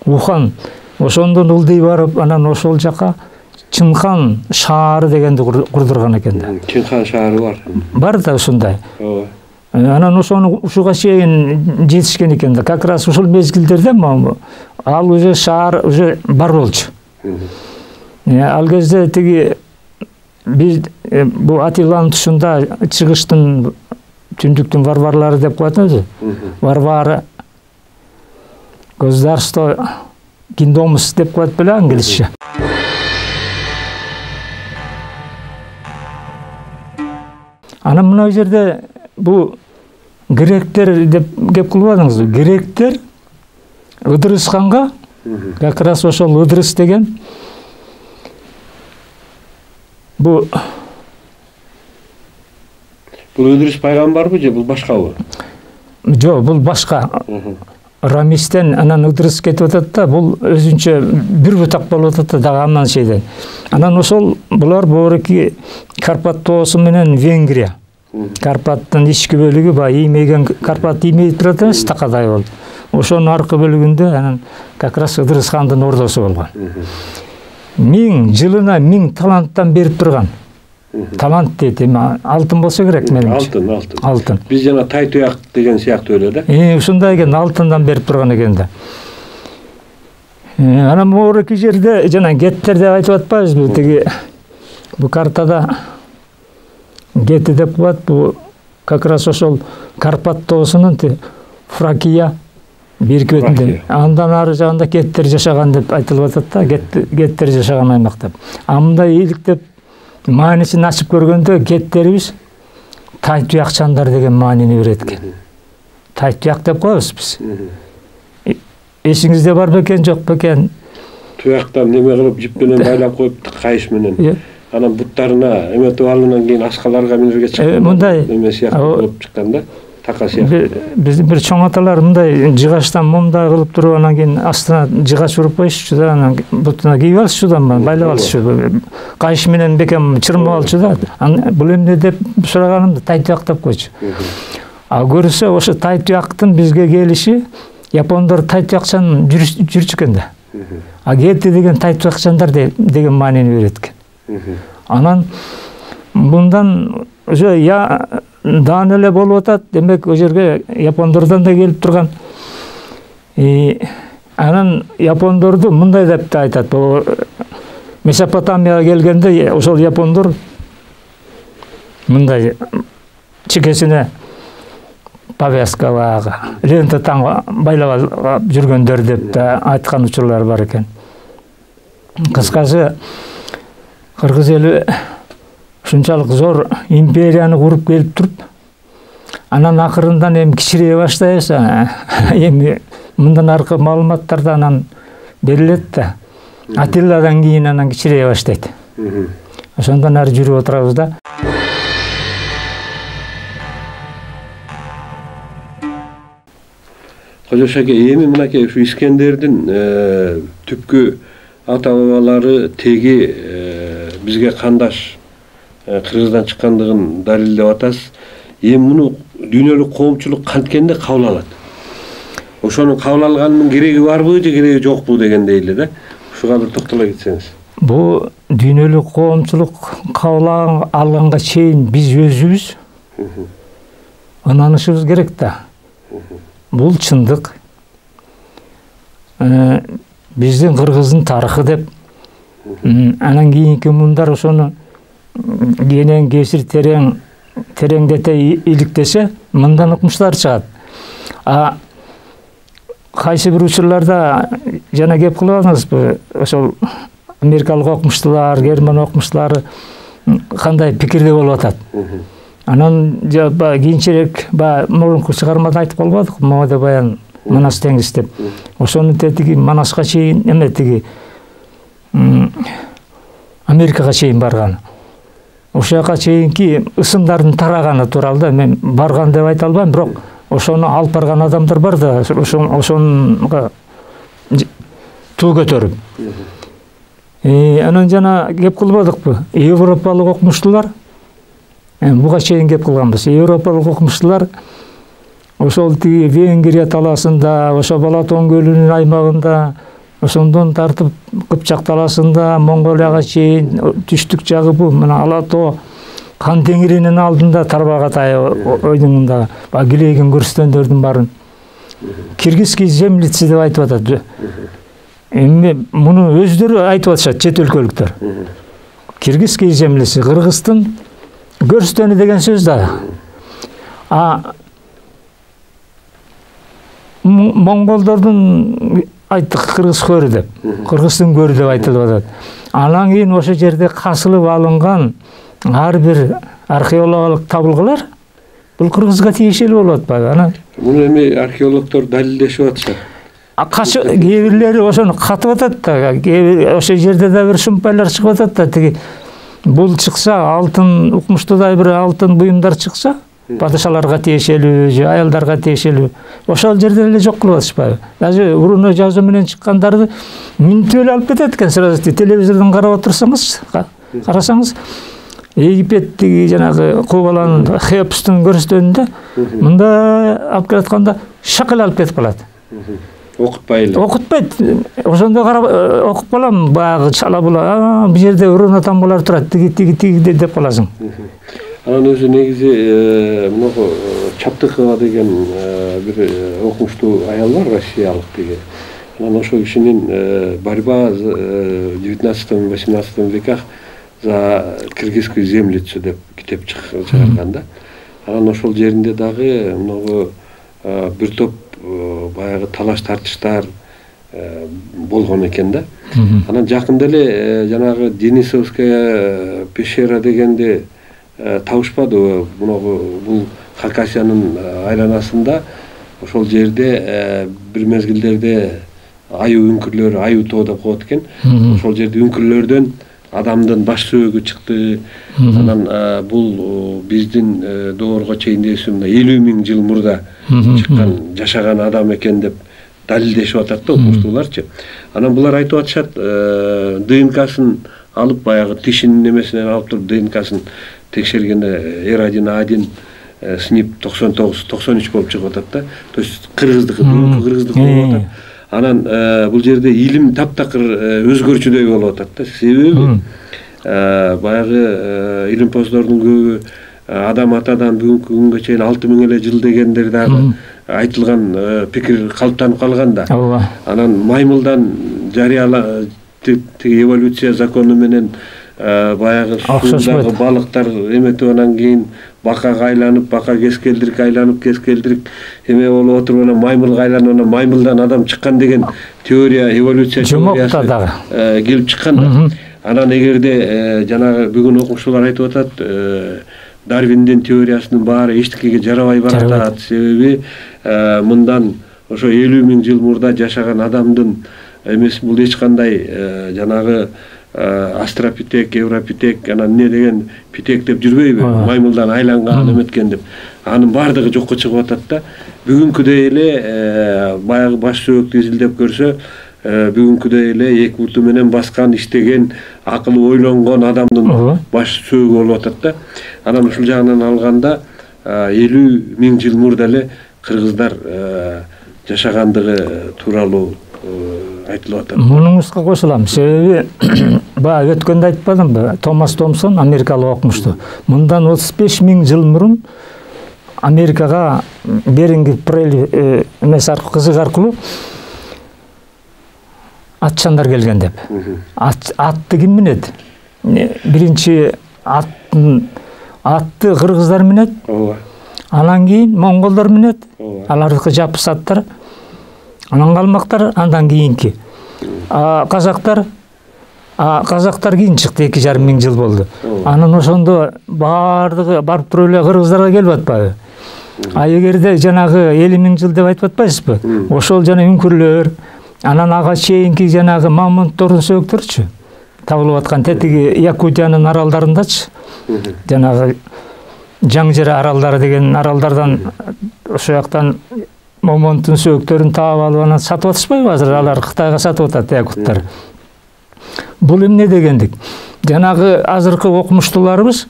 Ухан, ошондон ылдый барып, анан ошол жака Чынхан шаары дегенди курдурган экен да. Чынхан шаары бар. Бар да ушундай. Ооба. Анан ошону ушуга чейин жетишкен экен да. Как раз ушул мезгилдерде ал уже шаар уже бар болчу. Ал кезде тиги биз бу Атиланын тушунда чыгыштын түндүктүн варварлары деп коет өзү. Варвары государство Киндомус деп коет беле англисче. Анан мына жерде бу гректер деп кеп кылбадыңызбы? Гректер Ыдырыс ханга, как раз ошол Ыдырыс деген бу Бул Ыдырыс пайгамбарбы же бул башкабы? Жок, бул башка. Рамистен анан Ыдырыс кетип атат да, бул өзүнчө бир бутак болуп атат дагы андан şeyden. Анан ошол булар боорки Карпат тоосу менен Венгрия. Карпаттын ички бөлүгү баягы иймеген Карпат иймейт турат эмес, такадай болду. Ошонун аркы бөлүгүндө анан как раз Ыдырыс хандын ордосу болгон. 1000 жылына 1000 таланттан берип турган. Талант дейт, эми алтын болсо керек менимче. Алтын. Биз жана тай туяк деген сыяктуу эле да. Ушундай экен, алтындан берип турган экен да. Анан моорки жерде жана геттер деп айтып атпайбызбы? Тиги бу картада Гети деп коет, бу как раз ошол Карпат тоосунун Фракия бирки бетинде. Андан ары жагында геттер жашаган деп айтылып атат да, геттер жашаган аймак деп. Мындай ийгиликтеп маанисин ачып көргөндө геттерибиз тай туякчандар деген маанини берет экен. Тай туяк деп коебуз биз. Эсиңизде бар бекен, жок бекен? Туяктан неме кылып жип менен байлап коюп, кайыш менен. Анан буттарына эметип алгандан кийин аскаларга минерге чыккан. Мындай эме сыяктуу болуп чыккан да. Така сыяктуу. Биздин бир чоң аталар мындай жыгачтан мындай кылып туруп, анан кийин астына жыгач уруп коюшчу да, анан бутуна кийип алышчу да, байлап алышчу. Кайыш менен бекем чырмап алчу да. Бул эмне деп сураганымда тай туяк деп койчу. Көрсө ошо тай туяктын бизге келиши япондор тай туякчан жүрчү экен да. Гети деген тай туякчандар деген маанини берет экен. Анан мындан уже я даан эле болуп атат, демек о жерге япондордон да келип турган. Анан япондорду мындай деп да айтат. Месопотамияга келгенде ошол япондор мындай чекесине повязка багы, лента байлап жүргөндөр деп да айткан учурлар бар экен. Кыскасы кыргыз эли ушунчалык зор империяны куруп келип туруп, анан акырындан эми кичирее баштайбыза, эми мындан аркы маалыматтар да анан берилет да. Атилладан кийин анан кичирее баштайт. Ошондон ары жүрүп отурабыз да. Кожош аке, эми мынакей ушу Искендердин түпкү ата бабалары теги бизге кандаш Кыргыздан чыккандыгын далилдеп атасыз. Эми муну дүйнөлүк коомчулук канткенде кабыл алат. Ошонун кабыл алганынын кереги барбы же кереги жокпу дегендей эле да. Ушуга бир токтоло кетсеңиз. Бул дүйнөлүк коомчулук кабыл алганга чейин биз өзүбүз ынанышыбыз керек да. Бул чындык. Биздин Кыргыздын тарыхы деп, анан кийинки мундар ошону кенен кесир тереңдете иликтесе, мындан укмуштар чыгат. Кайсы бир учурларда жана кеп кылабызбы, ошол америкалык окумуштуулар, герман окумуштуулары кандай пикирде болуп атат. Анан кийинчерээк мурунку чыгармада айтып калбадык, мода баян Манас деңиз деп. Ошону тетиги Манаска чейин эме тиги Америкага чейин барган. Ошояка чейинки ысымдардын тараганы тууралуу да мен барган деп айта албайм, бирок ошону алып барган адамдар бар да, ошонго туу көтөрүп. Анан жана кеп кылбадыкпы? Европалык окумуштуулар, буга чейин кеп кылганбыз. Европалык окумуштуулар ошол тиги Венгрия талаасында, ошо Балатон көлүнүн аймагында, ошондон тартып Кыпчак талаасында, Монголияга чейин түштүк жагы бул мына Ала тоо Кан теңиринин алдында Тарбагатай ойдуңунда килейген көрсөтөндөрдүн баарын киргизский землицы деп айтып атат. Эми муну өздөрү айтып атышат чет өлкөлүктөр. Киргизский землицы Кыргыздын көрсөтөнү деген сөз да. Монголдордун айттык кыргыз көрү деп, кыргыздын көрү деп айтылып атат. Анан кийин ошо жерде касылып алынган ар бир археологиялык табылгылар бул кыргызга тиешелүү болуп атпайбы? Анан муну эми археологдор далилдешип атышат. Кээ бирлери ошону катып атат да, ошол жерде да бир шумпайлар чыгып атат да, тиги бул чыкса, алтын укмуштуудай бир алтын буюмдар чыкса, падышаларга тиешелүү же аялдарга тиешелүү, ошол жерде эле жок кылып атышпайбы? Даже уруну жазуу менен чыккандарды мүнтүп эле алып кетет экен. Сразу телевизордон карап отурсаңыз, карасаңыз, Египеттеги жанагы Кубаланын Хеопстун көрсөтөндө мында алып келатканда шак эле алып кетип калат. Окутпай эле. Окутпайт. Ошондо карап окуп калам, баягы чала була, бул жерде урун атамбалар турат, тиги деп каласың. Анан өзү негизи мынагу Чаптыкова деген бир окумуштуу аял бар, россиялык деген. Анан ошол кишинин борьба 19-18 веках за кыргызскую землицу деп китеп чыгарган да. Анан ошол жеринде дагы мынагу бир топ баягы талаш тартыштар болгон экен да. Анан жакында эле жанагы Денисовская пещера дегенде табышпады. Бул Хакасиянын айланасында ошол жерде бир мезгилдерде аюу үңкүрлөр, аюу тоо деп коет экен. Ошол жерде үңкүрлөрдөн адамдын баш сөөгү чыкты. Анан бул биздин доорго чейин эсимде 50.000 жыл мурда чыккан, жашаган адам экен деп далилдешип атат да окумуштууларчы. Анан булар айтып атышат, ДНК-сын алып, баягы тишинин немесинен алып туруп ДНК-сын текшергенде R1A1 СНИП 99-93 болуп чыгып атат да. То есть кыргыздыкы, кыргыздык болуп атат. Анан бул жерде илим таптакыр өзгөрчүдөй болуп атат да. Себеби баягы илимпоздордун көбү адам атадан бүгүнкү күнгө чейин 6000 эле жыл дегендер дагы айтылган пикир калыптанып калган да. Анан маймылдан эволюция закону менен баягы суудагы балыктар эметип анан кийин бакага айланып, бака кескелдирик айланып, кескелдирик эме болуп отуруп анан маймылга айланып, анан маймылдан адам чыккан деген теория, эволюция теориясы келип чыккан да. Анан эгерде жанагы бүгүн окумуштуулар айтып атат, Дарвиндин теориясынын баары эчтекеге жарабай баратат. Себеби мындан ошо 50.000 жыл мурда жашаган адамдын эмес, бул эч кандай жанагы Астропитек, Европитек, анан не деген питек деп жүрбөйбү? Маймылдан айланган эметкен деп. Анын баардыгы жокко чыгып атат да. Бүгүнкүдөй эле баягы баш сөөктү изилдеп көрсө, бүгүнкүдөй эле эки буту менен баскан, иштеген, акылы ойлонгон адамдын баш сөөгү болуп атат да. Анан ушул жагынан алганда 50.000 жыл мурда эле кыргыздар жашагандыгы тууралуу айтылып атат. Мунуңузга кошулам. Себеби баягы өткөндө айтпадымбы? Томас Томсон, америкалык окумуштуу. Мындан 35.000 жыл мурун Америкага Берингер эмес аркылуу, кызык аркылуу атчандар келген деп. Атты ким минет? Биринчи атты кыргыздар минет. Анан кийин монголдор минет. Алардыкы жапыс аттар. Анан калмактар андан кийинки. Казактар кийин чыкты, 2,5 жыл болду. Анан ошондо баардыгы барып туруп эле кыргыздарга келип атпайбы? Эгерде жанагы 50.000 жыл деп айтып атпайсызбы? Ошол жана үңкүрлөр, анан ага чейинки жанагы мамонттордун сөөктөрүчү табылып аткан тетиги Якутиянын аралдарындачы. Жанагы Жаңжер аралдары деген аралдардан ошол жактан мамонттун сөөктөрүн таап алып анан сатып атышпайбы азыр? Алар Кытайга сатып атат якуттар. Бул эмне дегендик? Жанагы азыркы окумуштууларыбыз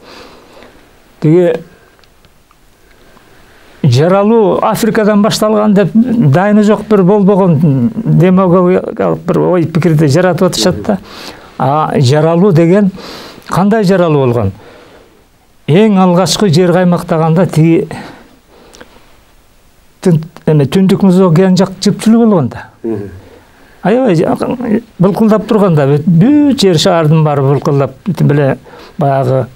тиги жаралуу Африкадан башталган деп дайыны жок бир болбогон демагогиялык бир ой пикирди жаратып атышат да. Жаралуу деген кандай жаралуу болгон? Эң алгачкы жер каймактаганда тиги түндүк муз океан жак жыпчылуу болгон да. Аябай былкылдап турганда бүт жер шаардын баары былкылдап биле баягы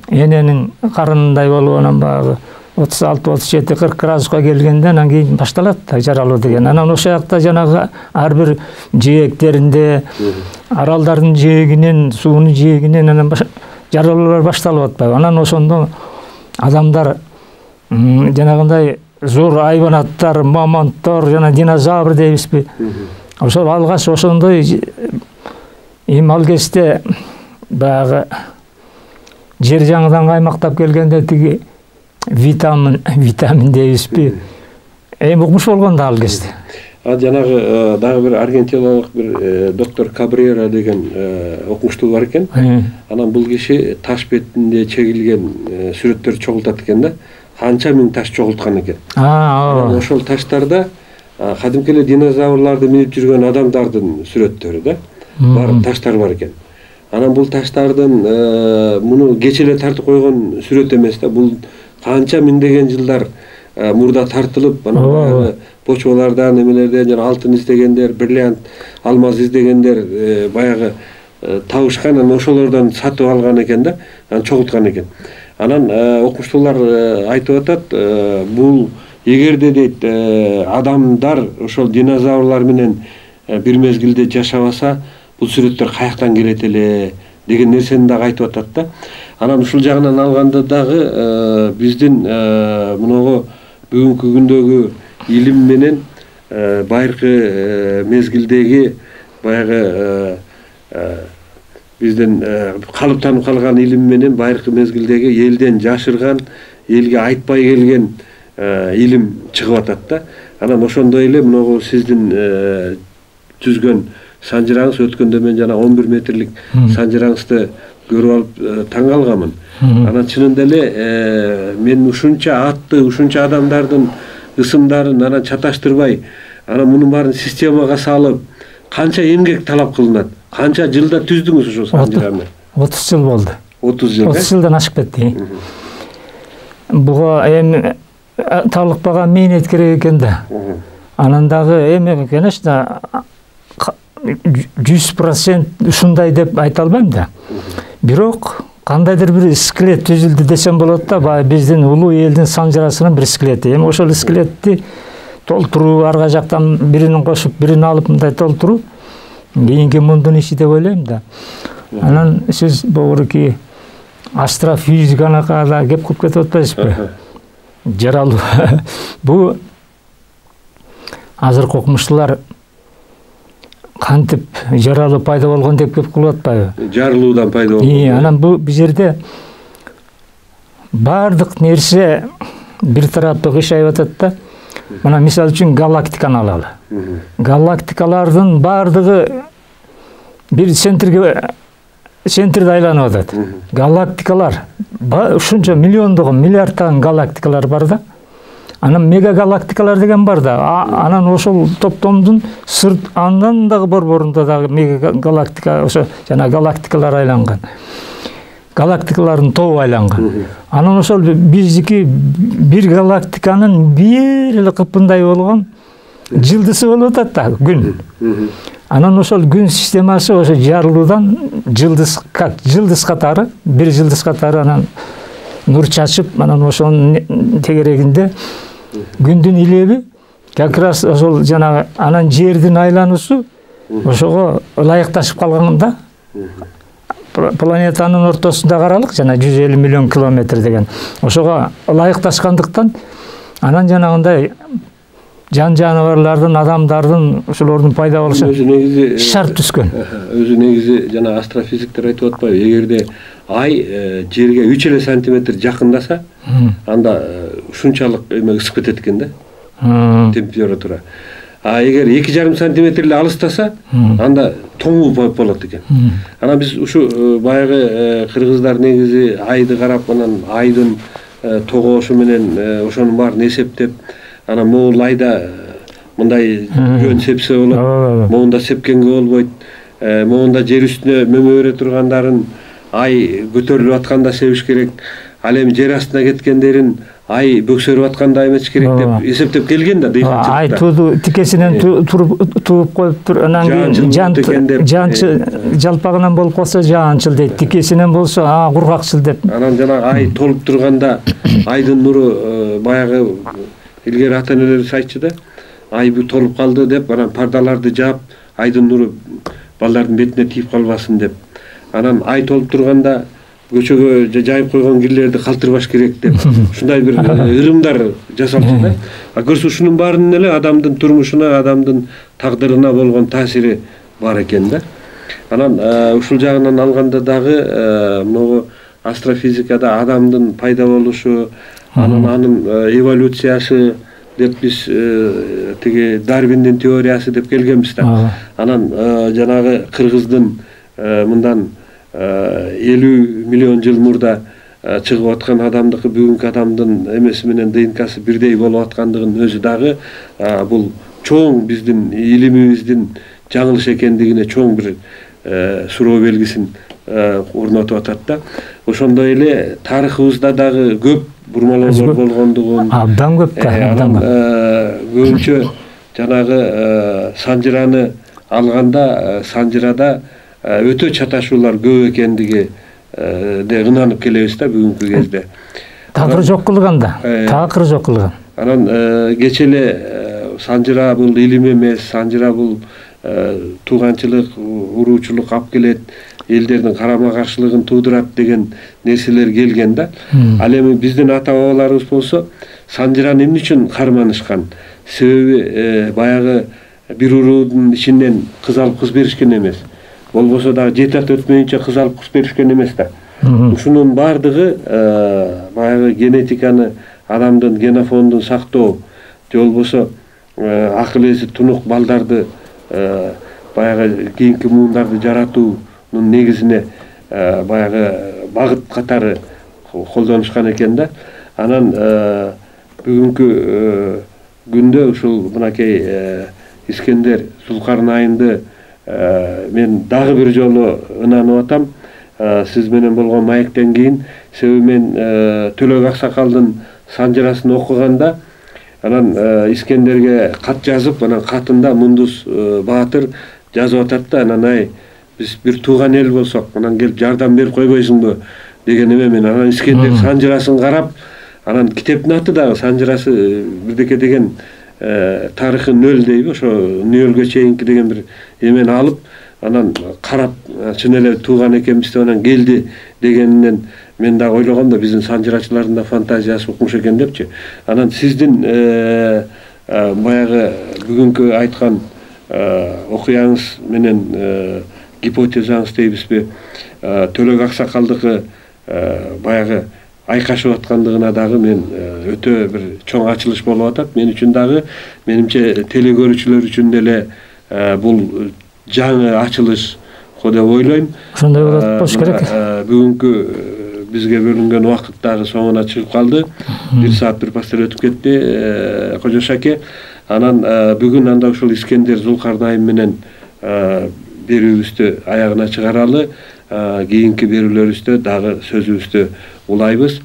эненин карынындай болуп анан баягы 36-37-40 градуска келгенде анан кийин башталат да жаралуу деген. Анан ошол жакта жанагы ар бир жээктеринде, аралдардын жээгинен, суунун жээгинен анан жаралуулар башталып атпайбы? Анан ошондо адамдар жанагындай зор айбанаттар, мамонттор, жана динозавр дейбизби? Ошол алгач ошондой эми ал кезде баягы жер жаңыдан каймактап келгенде тиги витамин дейбизби, эми укмуш болгон да ал кезде. Жанагы дагы бир аргентиналык бир доктор Кабрера деген окумуштуу бар экен. Анан бул киши таш бетинде чегилген сүрөттөрдү чогултат экен да. Канча миң таш чогулткан экен. Ошол таштарда кадимки эле динозаврларды минип жүргөн адамдардын сүрөттөрү да. Бар таштар бар экен. Анан бул таштардын муну кече эле тартып койгон сүрөт эмес да. Бул канча миңдеген жылдар мурда тартылып, анан почвалардан, эмелерден жана алтын издегендер, бриллиант, алмаз издегендер баягы табышкан, анан ошолордон сатып алган экен да, анан чогулткан экен. Анан окумуштуулар айтып атат, бул эгерде дейт адамдар ошол динозаврлар менен бир мезгилде жашабаса, бул сүрөттөр каяктан келет эле деген нерсени дагы айтып атат да. Анан ушул жагынан алганда дагы биздин мунуга бүгүнкү күндөгү илим менен байыркы мезгилдеги баягы биздин калыптанып калган илим менен байыркы мезгилдеги элден жашырган, элге айтпай келген илим чыгып атат да. Анан ошондой эле мунугу сиздин түзгөн санжыраңыз өткөндө мен жана 11 метрлик санжыраңызды көрүп алып таң калганмын. Анан чынында эле мен ушунча атты, ушунча адамдардын ысымдарын анан чаташтырбай, анан мунун баарын системага салып, канча эмгек талап кылынат? Канча жылда түздүңүз ушул санжыраны? 30 жыл болду. 30 жыл. 30 жылдан ашып кетти. Буга эми талыкпага мээнет керек экен да. Анан дагы эми, конечно, 100% ушундай деп айта албайм да. Бирок кандайдыр бир скелет түзүлдү десем болот да, баягы биздин улуу элдин санжырасынын бир скелети. Эми ошол скелетти толтуруу, арга жактан бирин кошуп, бирин алып мындай толтуруу кийинки мундун иши деп ойлойм да. Анан сиз богуруки астрофизиканы да кеп кылып кетип атпайсызбы? Жаралуу. Бул азыркы окумуштуулар кантип жаралуу пайда болгон деп кеп кылып атпайбы? Жарылуудан пайда болгон. Анан бул жерде бардык нерсе бир тараптуу кыйшайып атат да. Мына мисалы үчүн галактиканы алалы. Галактикалардын бардыгы бир центрде айланып атат. Галактикалар ушунча миллиондогон, миллиарддаган галактикалар бар да. Анан мегагалактикалар деген бар да. Анан ошол топтомдун сырт андан дагы борборунда дагы мегагалактика, ошо жана галактикалар айланган. Галактикалардын тобу айланган. Анан ошол биздики бир галактиканын бир эле кыпындай болгон жылдысы болуп атат да, күн. Анан ошол күн системасы ошо жарылуудан жылдыз катары, бир жылдыз катары анан нур чачып, анан ошонун тегерегинде күндүн илеби как раз ошол жана анан жердин айлануусу ошого ылайыкташып калган да. Планетанын ортосундагы аралык жана 150 миллион километр деген. Ошого ылайыкташкандыктан анан жанагындай жан жаныбарлардын, адамдардын ошолордун пайда болушу шарт түзгөн. Өзү негизи жана астрофизиктер айтып атпайбы, эгерде ай жерге 3 эле сантиметр жакындаса, анда ушунчалык эме ысып кетет экен да. Температура. А эгер 2,5 сантиметр эле алыстаса, анда тоңуу болот экен. Анан биз ушу баягы кыргыздар негизи айды карап, анан айдын тогошу менен ошонун баарын эсептеп, анан могул айда мындай жөн сепсе болот, могунда сепкенге болбойт, могунда жер үстүнө мөмө бере тургандарын ай көтөрүлүп атканда себиш керек, ал эми жер астына кеткендерин ай бөксөрүп атканда эмес керек деп эсептеп келген да дыйканчылыкта. Ай тууду тикесинен тууп коюптур, анан кийин жалпагынан болуп калса жаанчыл дейт, тикесинен болсо кургакчыл деп. Анан жана ай толуп турганда айдын нуру баягы илгери ата-энелерибиз айтчу да, ай толуп калды деп, анан пардаларды жаап, айдын нуру балдардын бетине тийип калбасын деп. Анан ай толуп турганда көчөгө жайып койгон кирлерди калтырбаш керек деп, ушундай бир ырымдар жасалчу да. Көрсө ушунун баарынын эле адамдын турмушуна, адамдын тагдырына болгон таасири бар экен да. Анан ушул жагынан алганда дагы могу астрофизикада адамдын пайда болушу, анын эволюциясы деп биз тиги Дарвиндин теориясы деп келгенбиз да. Анан жанагы кыргыздын мындан 50 миллион жыл мурда чыгып аткан адамдыкы бүгүнкү адамдын эмеси менен ДНКсы бирдей болуп аткандыгын өзү дагы бул чоң биздин илимибиздин жаңылыш экендигине чоң бир суроо белгисин орнотуп атат да. Ошондой эле тарыхыбызда дагы көп бурмалоолор болгондугун абдан көп көбүнчө жанагы санжыраны алганда санжырада өтө чаташуулар көп экендиги де ынанып келебиз да бүгүнкү кезде. Такыр жок кылган. Анан кече эле санжыра бул илим эмес, санжыра бул тууганчылык, уруучулук алып келет, элдердин карама каршылыгын туудурат деген нерселер келген да. Ал эми биздин ата бабаларыбыз болсо санжыраны эмне үчүн карманышкан? Себеби баягы бир уруудун ичинен кыз алып кыз беришкен эмес. Болбосо дагы 7 ат өтмөйүнчө кыз алып кыз беришкен эмес да. Ушунун бардыгы баягы генетиканы, адамдын генофондун сактоо, же болбосо акыл эси тунук балдарды баягы кийинки муундарды жаратуунун негизине баягы багыт катары колдонушкан экен да. Анан бүгүнкү күндө ушул мынакей Искендер Зулкарнайынды мен дагы бир жолу ынанып атам. Сиз менен болгон маектен кийин себеби мен Төлөк Аксакалдын санжырасын окуганда анан Искендерге кат жазып, анан катында Мундус Баатыр жазып атат да, анан биз бир тууган эл болсок, анан келип жардам берип койбойсуңбу деген эме. Анан Искендер санжырасын карап, анан китептин аты дагы санжырасы бирдеке деген тарыхы нөл дейби, ошо нөлгө чейинки деген бир эмени алып, анан карап чын эле тууган экенбиз деп анан келди дегенинен мен дагы ойлогом да биздин санжырачылардын да фантазиясы укмуш экен депчи. Анан сиздин баягы бүгүнкү айткан окуяңыз менен гипотезаңыз дейбизби, Төлөк Аксакалдыкы баягы айкашып аткандыгына дагы мен өтө бир чоң ачылыш болуп атат. Мен үчүн дагы, менимче телекөрүүчүлөр үчүн деле бул жаңы ачылыш деп ойлойм. Ошондой болуш керек. Бүгүнкү бизге бөлүнгөн убакыт дагы соңуна чыгып калды. 1 саат 1 пастер өтүп кетти, Кожош аке. Анан бүгүн анда ушул Искендер Зулкарнайым менен берүүбүздү аягына чыгаралы. Кийинки берүүлөрүбүздө дагы сөзүбүздү улайбыз.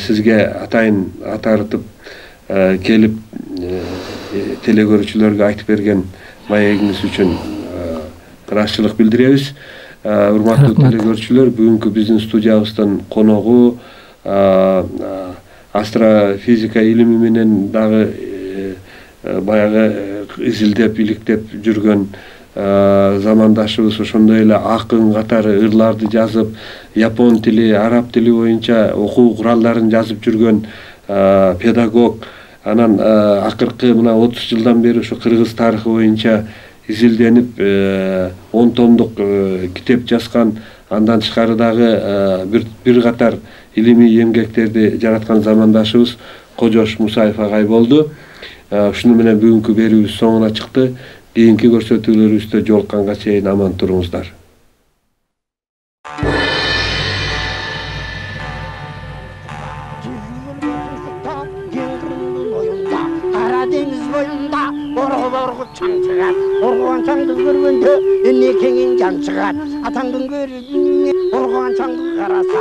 Сизге атайын атартып келип телекөрүүчүлөргө айтып берген маегиңиз үчүн ыраазычылык билдиребиз. Урматтуу телекөрүүчүлөр, бүгүнкү биздин студиябыздын коногу астрофизика илими менен дагы баягы изилдеп, иликтеп жүргөн замандашыбыз, ошондой эле акын катары ырларды жазып, япон тили, араб тили боюнча окуу куралдарын жазып жүргөн педагог. Анан акыркы мына 30 жылдан бери ушу кыргыз тарыхы боюнча изилденип 10 томдук китеп жазган, андан тышкары дагы бир катар илимий эмгектерди жараткан замандашыбыз Кожош Мусаев агай болду. Ушуну менен бүгүнкү берүүбүз соңуна чыкты. Кийинки көрсөтүүлөрүбүздө жолукканга чейин аман туруңуздар. Deniz boyunda orgu çan çıkar. Orguan çandı görgünde enne kengin can çıkar. Atandın görgünde orguan çandı karasa.